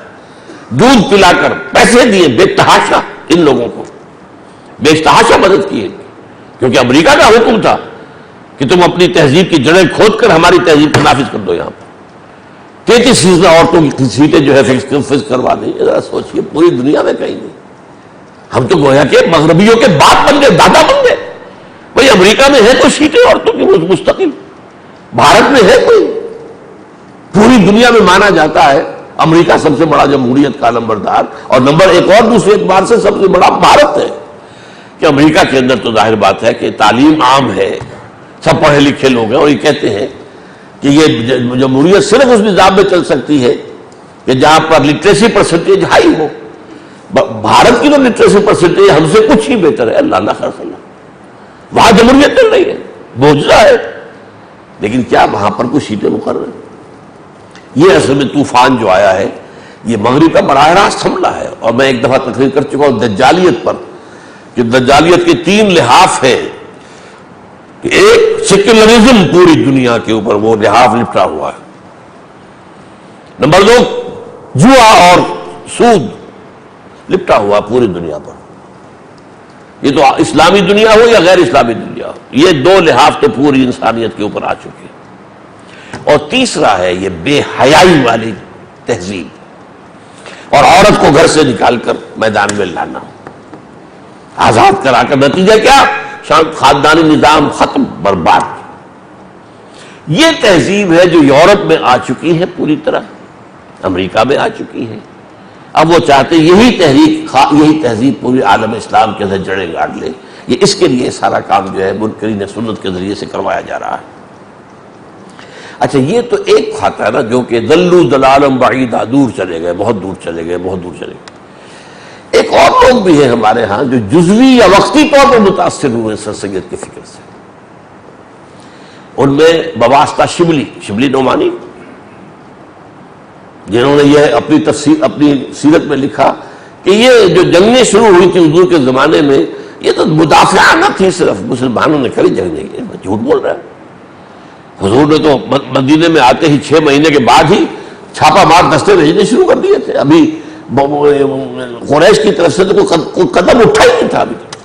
دودھ پلا کر پیسے دیے بے تحاشا ان لوگوں کو، بے تحاشا مدد کی ہے. کیونکہ امریکہ کا حکم تھا کہ تم اپنی تہذیب کی جڑیں کھود کر ہماری تہذیب کو نافذ کر دو. یہاں پر 33 عورتوں کی سیٹیں جو ہے فکس کروا دیں. ذرا سوچئے، پوری دنیا میں کہیں نہیں. ہم تو گویا کہ مغربیوں کے باپ بن گئے، دادا بن گئے. بھئی امریکہ میں ہے کوئی سیٹیں عورتوں کی مستقل؟ بھارت میں ہے کوئی؟ پوری دنیا میں مانا جاتا ہے امریکہ سب سے بڑا جمہوریت کا نمبردار، اور نمبر 1 اور دوسرے اعتبار سے سب سے بڑا بھارت ہے. کہ امریکہ کے اندر تو ظاہر بات ہے کہ تعلیم عام ہے، سب پڑھے لکھے لوگ ہیں، اور یہ کہتے ہیں کہ یہ جمہوریت صرف اس نظام میں چل سکتی ہے کہ جہاں پر لٹریسی پرسنٹیج ہائی ہو. بھارت کی تو لٹریسی پرسنٹیج ہم سے کچھ ہی بہتر ہے، اللہ نہ خیر اللہ. وہاں جمہوریت چل رہی ہے، بوجھا ہے، لیکن کیا وہاں پر کوئی سیٹیں مقرر ہیں؟ یہ اصل میں طوفان جو آیا ہے یہ مغرب کا براہ راست حملہ ہے. اور میں ایک دفعہ تقریر کر چکا ہوں دجالیت پر، کہ دجالیت کے 3 لحاف ہیں. کہ ایک سیکولرزم پوری دنیا کے اوپر وہ لحاف لپٹا ہوا ہے. نمبر 2 جوا اور سود لپٹا ہوا پوری دنیا پر. یہ تو اسلامی دنیا ہو یا غیر اسلامی دنیا ہو، یہ 2 لحاف تو پوری انسانیت کے اوپر آ چکے ہیں. اور تیسرا ہے یہ بے حیائی والی تہذیب، اور عورت کو گھر سے نکال کر میدان میں لانا، آزاد کرا کر. نتیجہ کیا؟ خاندانی نظام ختم، برباد. یہ تہذیب ہے جو یورپ میں آ چکی ہے پوری طرح، امریکہ میں آ چکی ہے. اب وہ چاہتے یہی تہذیب پوری عالم اسلام کے اندر جڑیں گاڑ لے. یہ اس کے لیے سارا کام جو ہے منکرین سنت کے ذریعے سے کروایا جا رہا ہے. اچھا یہ تو ایک کھاتا ہے نا جو کہ دلو دلالم بعیدہ، دور چلے گئے، بہت دور چلے گئے، بہت دور چلے گئے. ایک اور لوگ بھی ہیں ہمارے ہاں جو جزوی یا وقتی طور پر متاثر ہوئے سر سید کی فکر سے. ان میں بواسطہ شبلی نعمانی، جنہوں نے یہ اپنی تفسیر اپنی سیرت میں لکھا کہ یہ جو جنگیں شروع ہوئی تھی حضور کے زمانے میں، یہ تو مدافعانہ تھی، صرف مسلمانوں نے کری جنگ نہیں کی. جھوٹ بول رہا ہے. حضور نے تو مدینے میں آتے ہی 6 مہینے کے بعد ہی چھاپا مار دستے بھیجنے شروع کر دیے تھے. ابھی قریش کی طرف سے تو کوئی قدم اٹھا ہی نہیں تھا ابھی تک.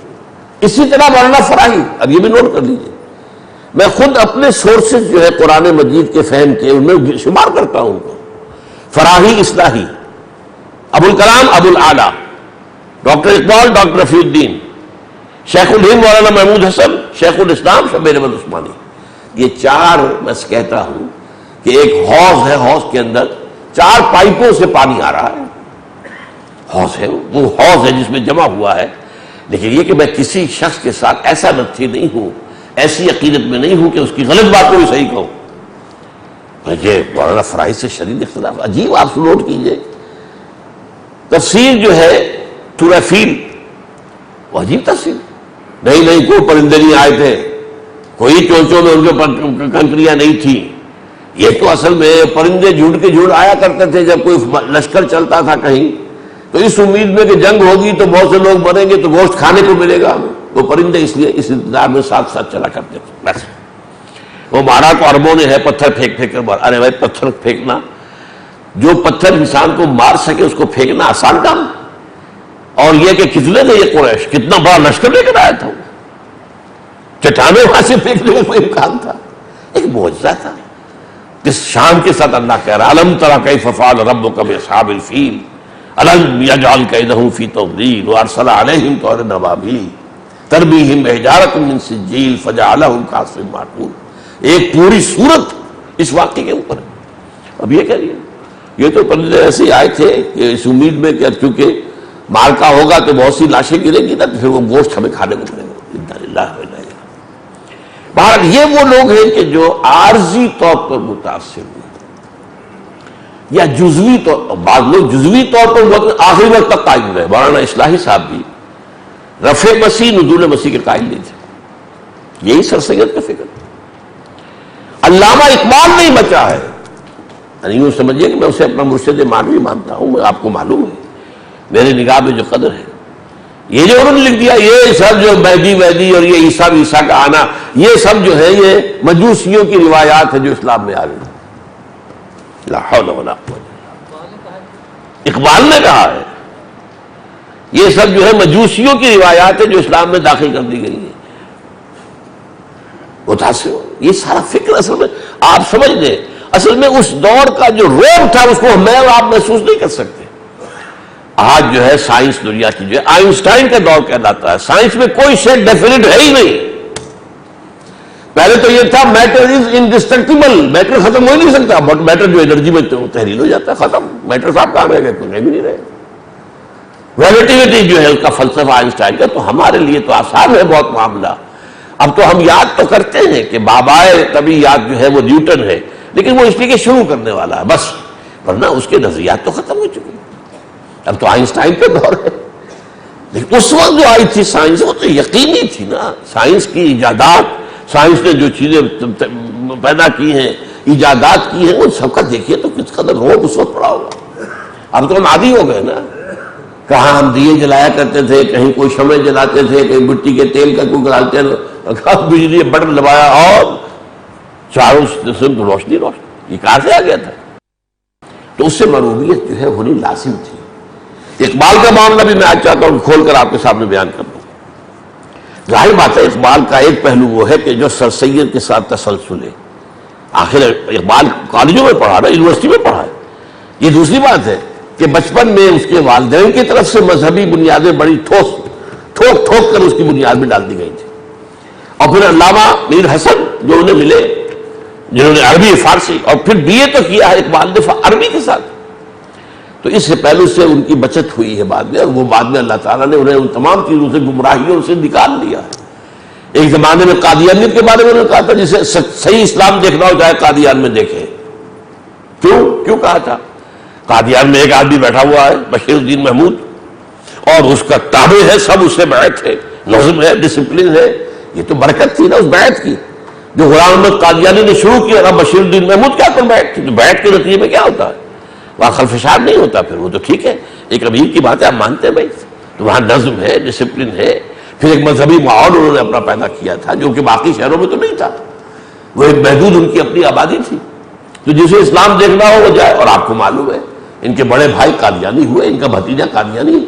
اسی طرح مولانا فراہی، اب یہ بھی نوٹ کر لیجیے، میں خود اپنے سورسز جو ہے قرآن مجید کے فہم کے ان میں شمار کرتا ہوں. فراہی اصلاحی، ابو الکلام ابو العلا، ڈاکٹر اقبال ڈاکٹر رفیع الدین، شیخ الہند مولانا محمود حسن، شیخ الاسلام شبیر احمد عثمانی. یہ چار میں کہتا ہوں کہ ایک حوض ہے، حوض کے اندر 4 پائپوں سے پانی آ رہا ہے. حوض ہے، وہ حوض ہے جس میں جمع ہوا ہے. لیکن یہ کہ میں کسی شخص کے ساتھ ایسا نتھی نہیں ہوں، ایسی عقیدت میں نہیں ہوں کہ اس کی غلط بات کو بھی صحیح کہوں. یہ مولانا فرائض سے شدید اختلاف عجیب. آپ نوٹ کیجئے تفسیر جو ہے تورافیل، وہ عجیب تفسیر. نہیں کوئی پرندے نہیں آئے تھے، کوئی چونچوں میں ان کے کنکریاں نہیں تھیں. یہ تو اصل میں پرندے جھنڈ کے جھنڈ آیا کرتے تھے جب کوئی لشکر چلتا تھا کہیں، تو اس امید میں کہ جنگ ہوگی تو بہت سے لوگ مریں گے تو گوشت کھانے کو ملے گا. وہ پرندے اس لیے اس انتظار میں ساتھ ساتھ چلا کرتے تھے. بس وہ مارا تو عربوں نے ہے، پتھر پھینک کر مارا. ارے بھائی پتھر پھینکنا، جو پتھر انسان کو مار سکے اس کو پھینکنا آسان کام. اور یہ کہ کتنے تھے یہ قریش، کتنا بڑا لشکر لے کر آیا تھا، چٹانیں وہاں سے پھینکنے کا کوئی امکان تھا. ایک معجزہ تھا. کس شان کے ساتھ اللہ کہہ رہا الم تری کیف فعل ربک باصحاب الفیل الم یجعل کیدہم فی تضلیل وارسل علیہم طیرا ابابیل ترمیہم بحجارۃ من سجیل فجعلہم کعصف مأکول. ایک پوری صورت اس واقعے کے اوپر. اب یہ کہہ رہی ہے یہ تو پرندے ایسے آئے تھے کہ اس امید میں کہ چونکہ مارکا ہوگا تو بہت سی لاشیں گریں گی نا، تو پھر وہ گوشت ہمیں کھانے کو ملے گا. انا للہ و انا الیہ. بہرحال یہ وہ لوگ ہیں کہ جو عارضی طور پر متاثر ہوئے یا جزوی طور، بعض لوگ جزوی طور پر آخری وقت تک قائم رہے. مولانا اصلاحی صاحب بھی رفع مسیح نزول مسیح کے قائل نہیں تھے. یہی سر سید کا فکر. علامہ اقبال نہیں بچا ہے. یعنی یوں سمجھیے کہ میں اسے اپنا مرشد معنوی مانتا ہوں. آپ کو معلوم ہے میرے نگاہ میں جو قدر ہے. یہ جو انہوں نے لکھ دیا یہ سب جو مہدی اور یہ عیسیٰ کا آنا، یہ سب جو ہے یہ مجوسیوں کی روایات ہے جو اسلام میں آ گئی. لا حول ولا قوت. اقبال نے کہا ہے یہ سب جو ہے مجوسیوں کی روایات ہے جو اسلام میں داخل کر دی گئی ہے. متاثر ہو. یہ سارا فکر اصل میں آپ سمجھ لیں، اصل میں اس دور کا جو روب تھا اس کو میں اور آپ محسوس نہیں کر سکتے. آج جو ہے سائنس دنیا کی جو ہے آئنسٹائن کا دور کہلاتا ہے. سائنس میں کوئی شے ڈیفینٹ ہے ہی نہیں. پہلے تو یہ تھا میٹر از انڈسٹرکٹیبل، میٹر ختم ہو ہی نہیں سکتا. بٹ میٹر جو انرجی میں تحلیل ہو جاتا ہے ختم. میٹر صاحب کہاں رہ گئے؟ کوئی بھی نہیں رہے. ریلیٹیوٹی جو ہے اس کا فلسفہ آئنسٹائن کا، تو ہمارے لیے تو آسان ہے بہت معاملہ. اب تو ہم یاد تو کرتے ہیں کہ بابائے طبیعیات جو ہے وہ نیوٹن ہے، لیکن وہ اس لیے کہ شروع کرنے والا ہے بس، ورنہ اس کے نظریات تو ختم ہو چکے ہیں. اب تو آئنسٹائن کا دور ہے. لیکن اس وقت جو آئی تھی سائنس وہ تو یقینی تھی نا. سائنس کی ایجادات، سائنس نے جو چیزیں پیدا کی ہیں، ایجادات کی ہیں، ان سب کا دیکھیے تو کس قدر روب اس وقت پڑا ہوگا. اب تو ہم عادی ہو گئے نا. کہاں ہم دیے جلایا کرتے تھے، کہیں کوئی شمع جلاتے تھے، کہیں مٹی کے تیل کا کوئی ڈالتے تھے، بجلی بٹن دبایا اور چاروں سمت روشنی. یہ کہاں سے آ گیا تھا؟ تو اس سے معلومیت جو ہے ہونی لازم تھی. اقبال کا معاملہ بھی میں آج چاہتا ہوں کھول کر آپ کے سامنے بیان کر دوں. ظاہر بات ہے اقبال کا ایک پہلو وہ ہے کہ جو سر سید کے ساتھ تسلسل ہے. آخر اقبال کالجوں میں پڑھا نا، یونیورسٹی میں پڑھا ہے. یہ دوسری بات ہے کہ بچپن میں اس کے والدین کی طرف سے مذہبی بنیادیں بڑی ٹھوک کر اس کی بنیاد میں ڈال دی گئی تھی. اور پھر علامہ میر حسن جو انہیں ملے جنہوں نے عربی فارسی، اور پھر بی اے تو کیا ہے اقبال نے عربی کے ساتھ. تو اس سے پہلو سے ان کی بچت ہوئی ہے بعد میں، اور وہ بعد میں اللہ تعالیٰ نے انہیں ان تمام چیزوں سے، گمراہیوں سے نکال لیا. ایک زمانے میں قادیانیت کے بارے میں انہوں نے کہا تھا جسے صحیح اسلام دیکھنا ہو چاہے قادیان میں دیکھے. کیوں کہا تھا؟ قادیان میں ایک آدمی بیٹھا ہوا ہے بشیر الدین محمود، اور اس کا تابع ہے، سب اس سے بیعت ہے، نظم ہے، ڈسپلن ہے. یہ تو برکت تھی نا اس بیعت کی جو غلام احمد قادیانی نے شروع کیا. اب بشیر الدین محمود کیا کر بیعت کی؟ تو بیعت کے نتیجے میں کیا ہوتا ہے؟ وہاں خلفشار نہیں ہوتا. پھر وہ تو ٹھیک ہے، ایک امیر کی بات ہے، آپ مانتے ہیں بھائی، تو وہاں نظم ہے، ڈسپلن ہے. پھر ایک مذہبی ماحول انہوں نے اپنا پیدا کیا تھا جو کہ باقی شہروں میں تو نہیں تھا. وہ ایک محدود ان کی اپنی آبادی تھی. تو جسے اسلام دیکھنا ہو وہ جائے. اور آپ کو معلوم ہے ان کے بڑے بھائی قادیانی ہوئے، ان کا بھتیجا قادیانی.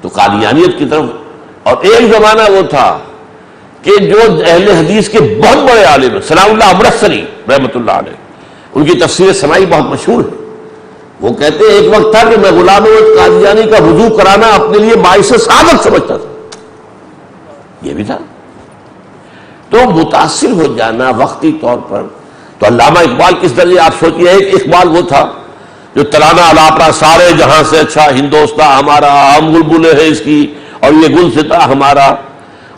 تو قادیانیت کی طرف. اور ایک زمانہ وہ تھا کہ جو اہل حدیث کے بہت بڑے عالم ہیں، ثناء اللہ امرتسری رحمۃ اللہ علیہ، ان کی تفسیر سنائی بہت مشہور ہے. وہ کہتے ہیں ایک وقت تھا کہ میں غلام احمد قادیانی کا وضو کرانا اپنے لیے باعث سعادت سمجھتا تھا، یہ بھی تھا۔ تو متاثر ہو جانا وقتی طور پر، تو علامہ اقبال کس درجے، آپ سوچیے ایک اقبال وہ تھا جو ترانہ الاپرا سارے جہاں سے اچھا ہندوستان ہمارا، ہم بلبلیں ہیں اس کی اور یہ گلستاں ہمارا،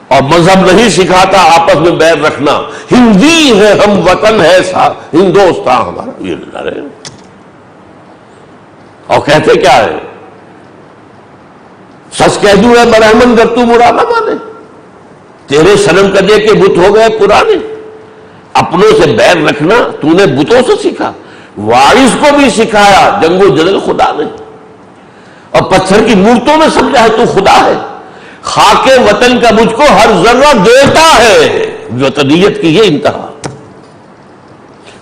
اور مذہب نہیں سکھاتا آپس میں بیر رکھنا، ہندی ہے ہم وطن ہے ہندوستان ہمارا، یہ نعرے۔ اور کہتے کیا ہے، سچ کہہ دوں ہے برہمن گر تو مراد نہ مانے، تیرے صنم کدے کے بت ہو گئے پرانے، اپنوں سے بیر رکھنا تو نے بتوں سے سیکھا، وارث کو بھی سکھایا جنگ و جدل خدا نے، اور پتھر کی مورتوں میں سمجھا ہے تو خدا ہے، خاک وطن کا مجھ کو ہر ذرہ دیتا ہے، وطنیت کی یہ انتہا۔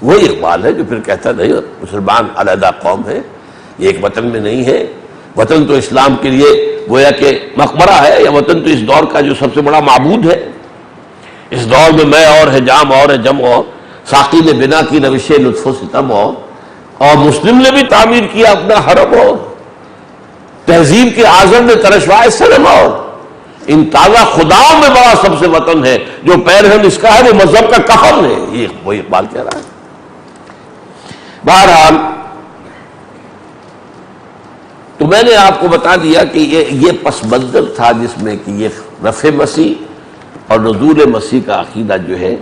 وہی اقبال ہے جو پھر کہتا نہیں مسلمان علیحدہ قوم ہے، یہ ایک وطن میں نہیں ہے، وطن تو اسلام کے لیے گویا کہ مقبرہ ہے، یا وطن تو اس دور کا جو سب سے بڑا معبود ہے، اس دور میں میں اور ہے جام اور ہے جم اور، ساقی نے بنا کی روش لطف و ستم اور مسلم نے بھی تعمیر کیا اپنا حرم، اور تہذیب کے اعظم نے ترشوائے سلم، اور ان تازہ خداؤں میں بڑا سب سے وطن ہے، جو پیرہن اس کا ہے وہ مذہب کا کفن ہے، یہ وہی اقبال کہہ رہا ہے۔ بہرحال تو میں نے آپ کو بتا دیا کہ یہ پس منظر تھا جس میں کہ یہ رفع مسیح اور نزول مسیح کا عقیدہ جو ہے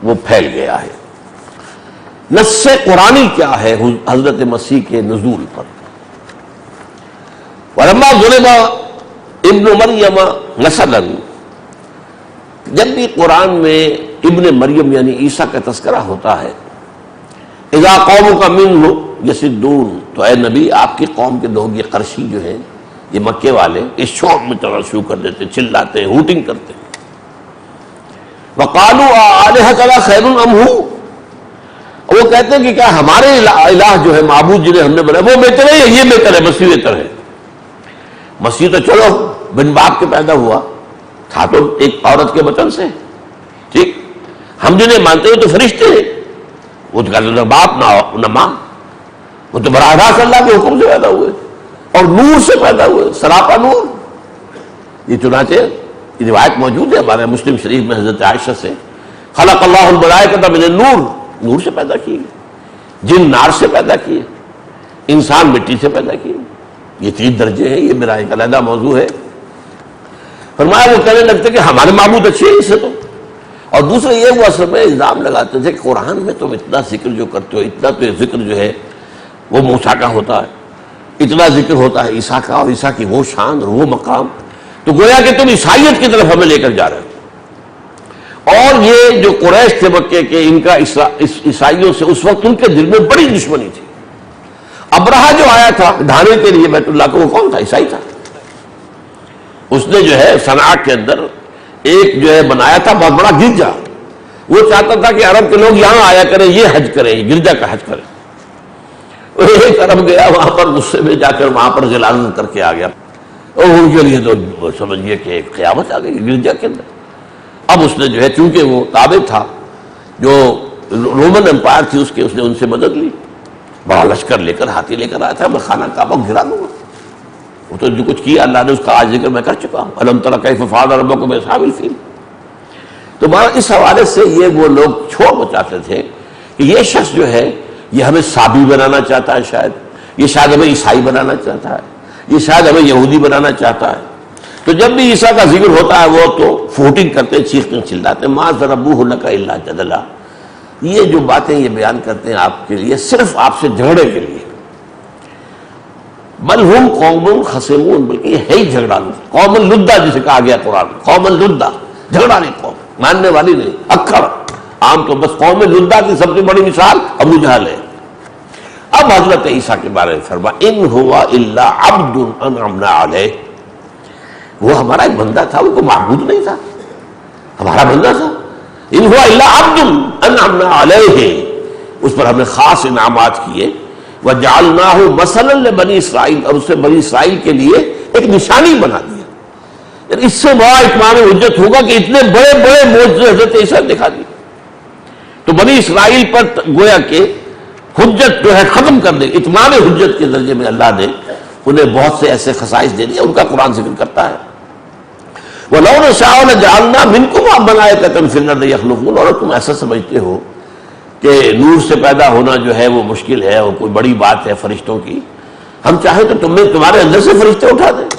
وہ پھیل گیا ہے۔ نص قرآنی کیا ہے حضرت مسیح کے نزول پر؟ ولما ضرب ابن مریم مثلا، جب بھی قرآن میں ابن مریم یعنی عیسیٰ کا تذکرہ ہوتا ہے، اذا قومک منہ یصدون، تو اے نبی آپ کی قوم کے لوگ یہ قرشی جو ہیں، یہ مکے والے، اس شوق میں چلنا شروع کر دیتے، چلاتے ہوٹنگ کرتے، وقالوا آلہتنا خیر ام ہو، وہ کہتے ہیں کہ کیا ہمارے الہ جو ہے معبود جنہیں ہم نے بنایا وہ بہتر ہے یا یہ بہتر ہے؟ مسیح بہتر ہے۔ مسیح تو چلو بن باپ کے پیدا ہوا تھا تو ایک عورت کے بطن سے، ٹھیک، ہم جنہیں مانتے ہیں تو فرشتے ہیں، وہ تو کہتے ہیں باپ نہ ماں، وہ تو براہ راست اللہ کے حکم سے پیدا ہوئے اور نور سے پیدا ہوئے، سراپا نور۔ یہ چنانچہ یہ روایت موجود ہے ہمارے مسلم شریف میں حضرت عائشہ سے، خلق اللہ الملائکۃ من النور، نور سے پیدا کیے، جن نار سے پیدا کیے، انسان مٹی سے پیدا کیے، یہ 3 درجے ہیں، یہ میرا ایک علیحدہ موضوع ہے۔ فرمایا وہ کہنے لگتے کہ ہمارے معبود اچھے ہیں اس سے تو، اور دوسرا یہ وہ اصل میں الزام لگاتے تھے کہ قرآن میں تم اتنا ذکر جو کرتے ہو، اتنا تو یہ ذکر جو ہے وہ موسیٰ کا ہوتا ہے، اتنا ذکر ہوتا ہے عیسیٰ کا، اور عیسیٰ کی وہ شان اور وہ مقام، تو گویا کہ تم عیسائیت کی طرف ہمیں لے کر جا رہے ہو۔ اور یہ جو قریش طبقے کے ان کا عیسائیوں سے اس وقت ان کے دل میں بڑی دشمنی تھی۔ ابرہہ جو آیا تھا ڈھانے کے لیے بیت اللہ کو، وہ کون تھا؟ عیسائی تھا۔ اس نے جو ہے صنعاء کے اندر ایک جو ہے بنایا تھا بہت بڑا گرجا، وہ چاہتا تھا کہ عرب کے لوگ یہاں آیا کریں، یہ حج کریں، یہ گرجا کا حج کریں۔ ایک عرب گیا وہاں پر، غصے میں جا کر وہاں پر غلاظت کر کے آ گیا، اور ان کے لیے تو سمجھیے کہ ایک قیامت آ گئی گرجا کے اندر۔ اب اس نے جو ہے چونکہ وہ تابع تھا جو رومن امپائر تھی اس نے ان سے مدد لی، بڑا لشکر لے کر ہاتھی لے کر آیا تھا، میں خانہ کعبہ کو گرا دوں گا۔ وہ تو جو کچھ کیا اللہ نے اس کا آج ذکر میں کر چکا ہوں، الم تر کیف فعل ربک باصحاب الفیل۔ تو اس حوالے سے یہ وہ لوگ چھوڑ مچاتے تھے کہ یہ شخص جو ہے یہ ہمیں صابی بنانا چاہتا ہے، شاید یہ شاید ہمیں عیسائی بنانا چاہتا ہے، یہ شاید ہمیں یہودی بنانا چاہتا ہے۔ تو جب بھی عیسیٰ کا ذکر ہوتا ہے وہ تو فوٹنگ کرتے، چیختے چلاتے، ما ضربوہ لک الا جدلا۔ یہ جو باتیں یہ بیان کرتے ہیں آپ کے لیے صرف آپ سے جھگڑے کے لیے، بل ہم قوم خصمون، بلکہ یہ ہے ہی جھگڑا، قوم لدہ جسے کہا گیا قرآن، قوم لدہ، جھگڑا نہیں، قوم ماننے والی نہیں، اکڑ عام تو بس قوم لدہ کی سب سے بڑی مثال ابو جہل ہے۔ اب حضرت عیسیٰ کے بارے میں فرمایا ان هو الا عبد انعمنا علیہ، وہ ہمارا ایک بندہ تھا، وہ کوئی معبود نہیں تھا، ہمارا بندہ تھا۔ ان هو الا عبد انعمنا علیہ، اس پر ہم نے خاص انعامات کیے، وجعلناہ مثلا لبنی اسرائیل، اور اسے بنی اسرائیل کے لیے ایک نشانی بنا دیا۔ یعنی اس سے بڑا اتمام حجت ہوگا کہ اتنے بڑے بڑے معجزے حضرت عیسیٰ نے دکھا دیے۔ تو بنی اسرائیل پر گویا کہ حجت جو ہے ختم کر دے، اتمام حجت کے درجے میں اللہ نے انہیں بہت سے ایسے خصائص دے دیے، ان کا قرآن ذکر کرتا ہے۔ وَلَوْ نَشَاءُ لَجَعَلْنَا مِنْكُمْ مَلَائِكَةً فِي الْأَرْضِ يَخْلُفُونَ، اور تم ایسا سمجھتے ہو کہ نور سے پیدا ہونا جو ہے وہ مشکل ہے اور کوئی بڑی بات ہے فرشتوں کی، ہم چاہیں تو تمہارے اندر سے فرشتے اٹھا دیں،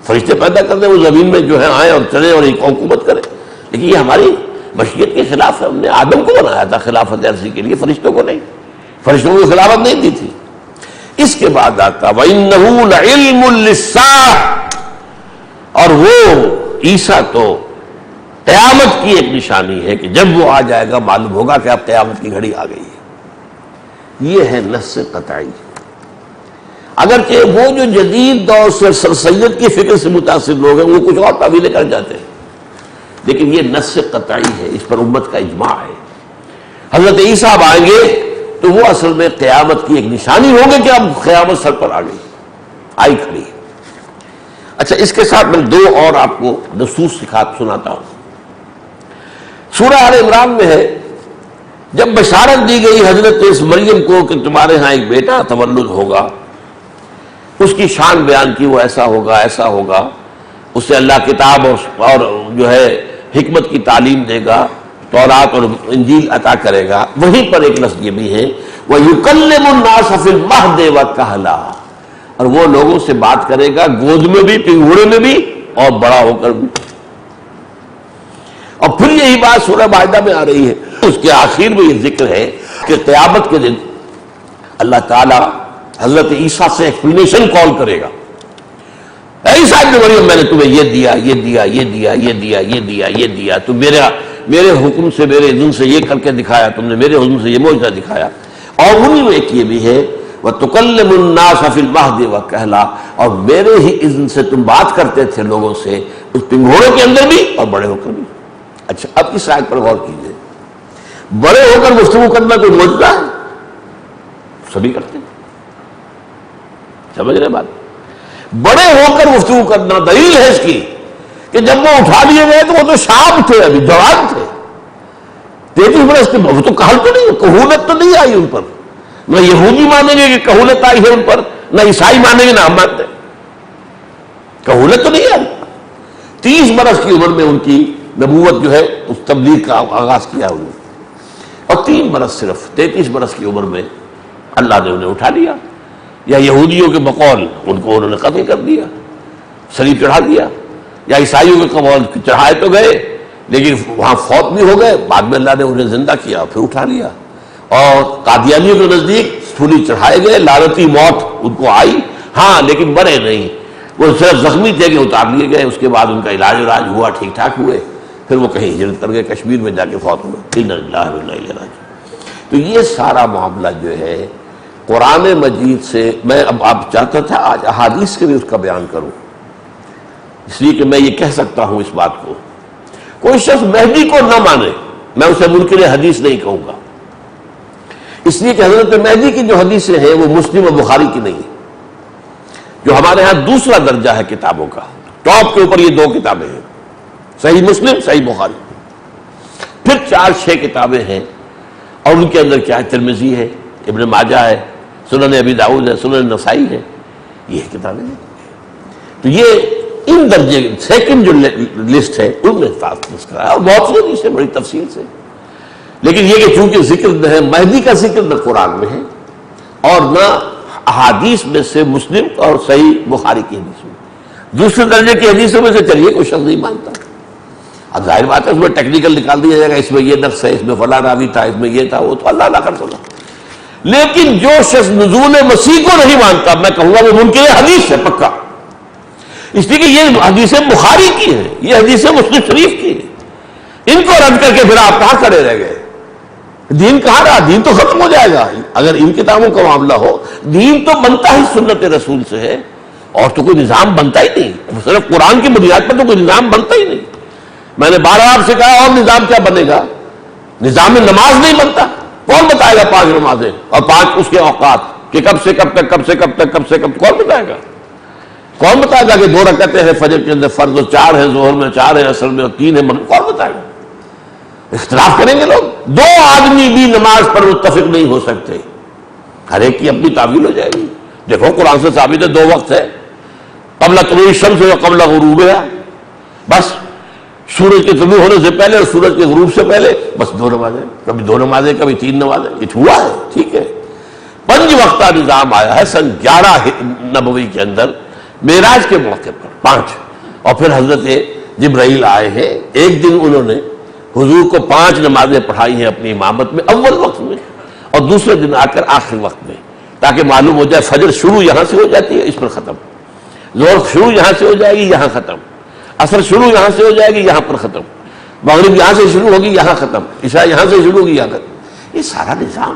فرشتے پیدا کر دیں، وہ زمین میں جو ہے آئیں اور چلیں اور ایک حکومت کریں، لیکن یہ ہماری مشیت کے خلاف ہے۔ ہم نے آدم کو بنایا تھا خلافت عرضی کے لیے، فرشتوں کو نہیں، فرشتوں کو خلافت نہیں دی تھی۔ اس کے بعد آتا وَإِنَّهُ لَعِلْمٌ لِلسَّاعَةِ، اور وہ عیسیٰ تو قیامت کی ایک نشانی ہے کہ جب وہ آ جائے گا معلوم ہوگا کہ اب قیامت کی گھڑی آ گئی ہے۔ یہ ہے نص قطعی۔ اگرچہ وہ جو جدید دور سے سر سید کی فکر سے متاثر لوگ ہیں وہ کچھ اور تعویلیں کر جاتے ہیں، لیکن یہ نص قطعی ہے، اس پر امت کا اجماع ہے۔ حضرت عیسیٰ اب آئیں گے تو وہ اصل میں قیامت کی ایک نشانی ہوگی کہ اب قیامت سر پر آ گئی، آئی کھڑی۔ اچھا، اس کے ساتھ میں دو اور آپ کو نصوص سناتا ہوں۔ سورہ آل عمران میں ہے، جب بشارت دی گئی حضرت اس مریم کو کہ تمہارے ہاں ایک بیٹا تولد ہوگا، اس کی شان بیان کی، وہ ایسا ہوگا ایسا ہوگا، اسے اللہ کتاب اور جو ہے حکمت کی تعلیم دے گا، تورات اور انجیل عطا کرے گا۔ وہیں پر ایک لفظ یہ بھی ہے وَيُكَلِّمُ النَّاسَ فِي الْمَهْدِ وَكَهْلًا، اور وہ لوگوں سے بات کرے گا گود میں بھی، پنگھوڑے میں بھی، اور بڑا ہو کر بھی۔ اور پھر یہی بات سورہ مائدہ میں آ رہی ہے، اس کے آخر میں یہ ذکر ہے کہ قیامت کے دن اللہ تعالی حضرت عیسیٰ سے ایکسپلینیشن کال کرے گا، اے عیسیٰ ابن مریم میں نے تمہیں یہ دیا یہ دیا یہ دیا یہ دیا یہ دیا یہ دیا، تو میرے حکم سے میرے اذن سے یہ کر کے دکھایا، تم نے میرے حکم سے یہ معجزہ دکھایا۔ اور انہی میں ایک یہ بھی ہے وَتُكَلِّمُ النَّاسَ فِي الْمَهْدِ وَكَهْلًا، اور میرے ہی اذن سے تم بات کرتے تھے لوگوں سے اس پنگھوڑے کے اندر بھی اور بڑے ہو کر بھی۔ اچھا، اب اس آیت پر غور کیجئے، بڑے ہو کر گفتگو کرنا کوئی معجزہ ہے؟ سبھی کرتے ہیں، سمجھ رہے بات؟ بڑے ہو کر گفتگو کرنا دلیل ہے اس کی کہ جب وہ اٹھا لیے گئے تو وہ تو شاب تھے، ابھی جوان تھے، 33 برس کے، وہ تو کہل تو نہیں، کہولت تو نہیں آئی ان پر، نہ یہودی مانیں گے کہ کہولت آئی ہے ان پر، نہ عیسائی مانیں گے نہ ہم مانتے، کہولت تو نہیں آئی۔ 30 برس کی عمر میں ان کی نبوت جو ہے اس تبلیغ کا آغاز کیا انہوں نے، اور 3 برس صرف 33 برس کی عمر میں اللہ نے انہیں اٹھا لیا، یا یہودیوں کے بقول ان کو انہوں نے قتل کر دیا، صلیب چڑھا دیا، یا عیسائیوں کے قول چڑھائے تو گئے لیکن وہاں فوت بھی ہو گئے، بعد میں اللہ نے انہیں زندہ کیا پھر اٹھا لیا، اور قادیانیوں کے نزدیک سولی چڑھائے گئے، لعنتی موت ان کو آئی، ہاں لیکن مرے نہیں، وہ صرف زخمی تھے کہ اتار لیے گئے، اس کے بعد ان کا علاج ہوا، ٹھیک ٹھاک ہوئے، پھر وہ کہیں ہجرت کر گئے، کشمیر میں جا کے فوت ہوئے۔ اِنَّ لِلَّهِ وَإِنَّا إِلَيْهِ رَاجِعُونَ۔ تو یہ سارا معاملہ جو ہے قرآن مجید سے، میں اب آپ چاہتا تھا آج احادیث کے بھی اس کا بیان کروں، اس لیے کہ میں یہ کہہ سکتا ہوں اس بات کو، کوئی شخص مہدی کو نہ مانے، میں اسے منکر حدیث نہیں کہوں گا، اس لیے کہ حضرت مہدی کی جو حدیثیں ہیں وہ مسلم و بخاری کی نہیں ہیں، جو ہمارے ہاں دوسرا درجہ ہے کتابوں کا، ٹاپ کے اوپر یہ 2 کتابیں ہیں، صحیح مسلم صحیح بخاری، پھر 4-6 کتابیں ہیں، اور ان کے اندر کیا ہے، ترمذی ہے، ابن ماجہ ہے، سنن ابی داؤد ہے، سنن نسائی ہے، یہ کتابیں ہیں۔ تو یہ ان درجے سیکنڈ جو لسٹ ہے ان میں فاصلہ کرا ہے، اور بہت سی حدیثیں بڑی تفصیل سے، لیکن یہ کہ چونکہ ذکر ہے مہدی کا، ذکر نہ قرآن میں ہے اور نہ احادیث میں سے مسلم اور صحیح بخاری کی حدیث میں، دوسرے درجے کی حدیثوں میں سے چلیے کوئی شخص نہیں مانتا، اب ظاہر بات ہے اس میں ٹیکنیکل نکال دیا جائے گا، اس میں یہ نقص ہے، اس میں فلاں راوی تھا، اس میں یہ تھا، وہ تو اللہ کر سکتا، لیکن جو شخص نزول مسیح کو نہیں مانتا، میں کہوں گا وہ منکر حدیث ہے پکا، اس لیے کہ یہ حدیثیں بخاری کی ہیں، یہ حدیثیں مسلم شریف کی ہیں، ان کو رد کر کے پھر آپ کہاں کھڑے رہ گئے؟ دین کہاں رہا؟ دین تو ختم ہو جائے گا اگر ان کتابوں کا معاملہ ہو، دین تو بنتا ہی سنت رسول سے ہے، اور تو کوئی نظام بنتا ہی نہیں، صرف قرآن کی بنیاد پر تو کوئی نظام بنتا ہی نہیں۔ میں نے 12 آپ سے کہا، اور نظام کیا بنے گا؟ نظام نماز نہیں بنتا، کون بتائے گا 5 نمازیں اور 5 اس کے اوقات کہ کب سے کب تک، کب سے کب تک، کب سے کب، کون بتائے گا؟ کون بتائے گا کہ 2 رکعتیں ہیں فجر کے اندر فرض، اور 4 ہیں ظہر میں، 4 ہیں عصر میں، اور 3 ہیں مغرب، کون بتائے گا؟ اختلاف کریں گے لوگ، 2 آدمی بھی نماز پر متفق نہیں ہو سکتے، ہر ایک کی اپنی تعویل ہو جائے گی. دیکھو قرآن سے ثابت ہے 2 وقت ہے، قبل طلوع الشمس و قبل غروبها، بس سورج کے طلوع ہونے سے پہلے اور سورج کے غروب سے پہلے بس 2 نمازیں، کبھی 2 نمازیں کبھی 3 نمازیں، یہ ہوا ہے. ٹھیک ہے، 5 وقتہ نظام آیا ہے سن 11 نبوی کے اندر معراج کے موقع پر 5. اور پھر حضرت جبرائیل آئے ہیں، ایک دن انہوں نے حضور کو 5 نمازیں پڑھائی ہیں اپنی امامت میں اول وقت میں، اور دوسرے دن آ کر آخر وقت میں، تاکہ معلوم ہو جائے فجر شروع یہاں سے ہو جاتی ہے، اس پر ختم، ظہر شروع یہاں سے ہو جائے گی، یہاں ختم، عصر شروع یہاں سے ہو جائے گی، یہاں پر ختم، مغرب یہاں سے شروع ہوگی، یہاں ختم، عشاء یہاں سے شروع ہوگی، یہاں ختم. یہ سارا نظام،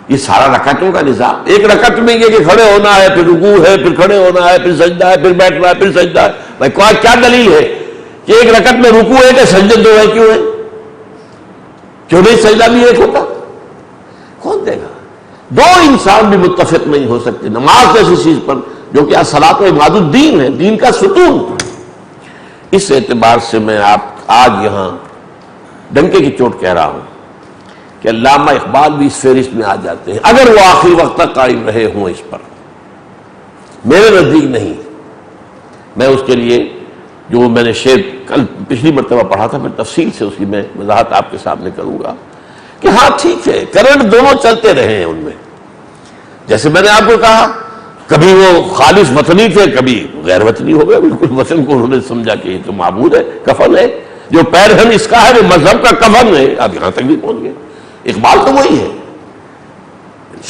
یہ سارا رکعتوں کا نظام. ایک رکعت میں یہ کہ کھڑے ہونا ہے، پھر رکوع ہے، پھر کھڑے ہونا ہے، پھر سجدہ ہے، پھر بیٹھنا ہے، پھر سجدہ ہے. بھائی کیا دلیل ہے کہ ایک رکعت میں رکوع ہے کہ سجدے 2 ہے؟ کیوں ہے؟ کیوں نہیں سجدہ بھی ایک ہوتا؟ کون دے گا؟ 2 انسان بھی متفق نہیں ہو سکتے نماز ایسی چیز پر جو کہ الصلاۃ و عماد الدین ہے، دین کا ستون. اس اعتبار سے میں آج یہاں ڈنکے کی چوٹ کہہ رہا ہوں کہ علامہ اقبال بھی اس فہرست میں آ جاتے ہیں اگر وہ آخری وقت تک قائم رہے ہوں اس پر. میرے نزدیک نہیں. میں اس کے لیے جو میں نے شعر کل پچھلی مرتبہ پڑھا تھا، پھر تفصیل سے اس کی میں وضاحت آپ کے سامنے کروں گا کہ ہاں ٹھیک ہے، کرنٹ دونوں چلتے رہے ہیں ان میں. جیسے میں نے آپ کو کہا کبھی وہ خالص وطنی تھے، کبھی غیر وطنی ہو گئے. بالکل وطن کو انہوں نے سمجھا کہ یہ تو معبود ہے، کفن ہے، جو پیرہن اس کا ہے وہ مذہب کا کفن ہے. اب یہاں تک بھی پہنچ گئے. اقبال تو وہی ہے،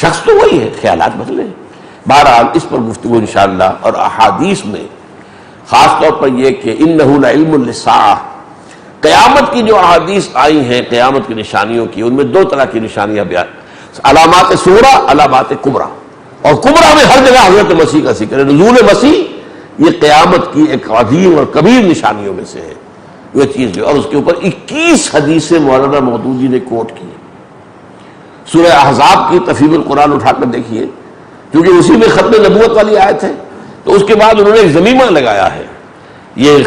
شخص تو وہی ہے، خیالات بدلے. بہرحال اس پر گفتگو انشاءاللہ، اور احادیث میں خاص طور پر یہ کہ انہ لعلم للساعہ، قیامت کی جو احادیث آئی ہیں قیامت کی نشانیوں کی، ان میں 2 طرح کی نشانیاں بیان، علامات صغریٰ، علامات کبریٰ. اور کبریٰ میں ہر جگہ حضرت مسیح کا ذکر ہے. نزول مسیح یہ قیامت کی ایک عظیم اور کبیر نشانیوں میں سے ہے یہ چیز جو، اور اس کے اوپر 21 حدیثیں مولانا مودودی نے کوٹ کی. سورہ احزاب کی تفہیم القرآن اٹھا کر دیکھیے، کیونکہ اسی میں ختم نبوت والی آیت ہے، تو اس کے بعد انہوں نے ایک ضمیمہ لگایا ہے. یہ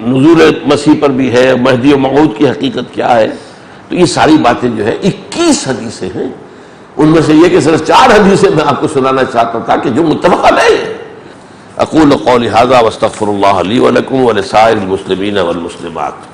نزول مسیح پر بھی ہے، مہدی و موعود کی حقیقت کیا ہے. تو یہ ساری باتیں جو ہے 21 حدیثیں ہیں. ان میں سے یہ کہ صرف 4 حدیثیں میں آپ کو سنانا چاہتا تھا کہ جو متفق علیہ ہیں. اقول قولی ھذا واستغفر اللہ لی ولکم ولسائر المسلمین والمسلمات.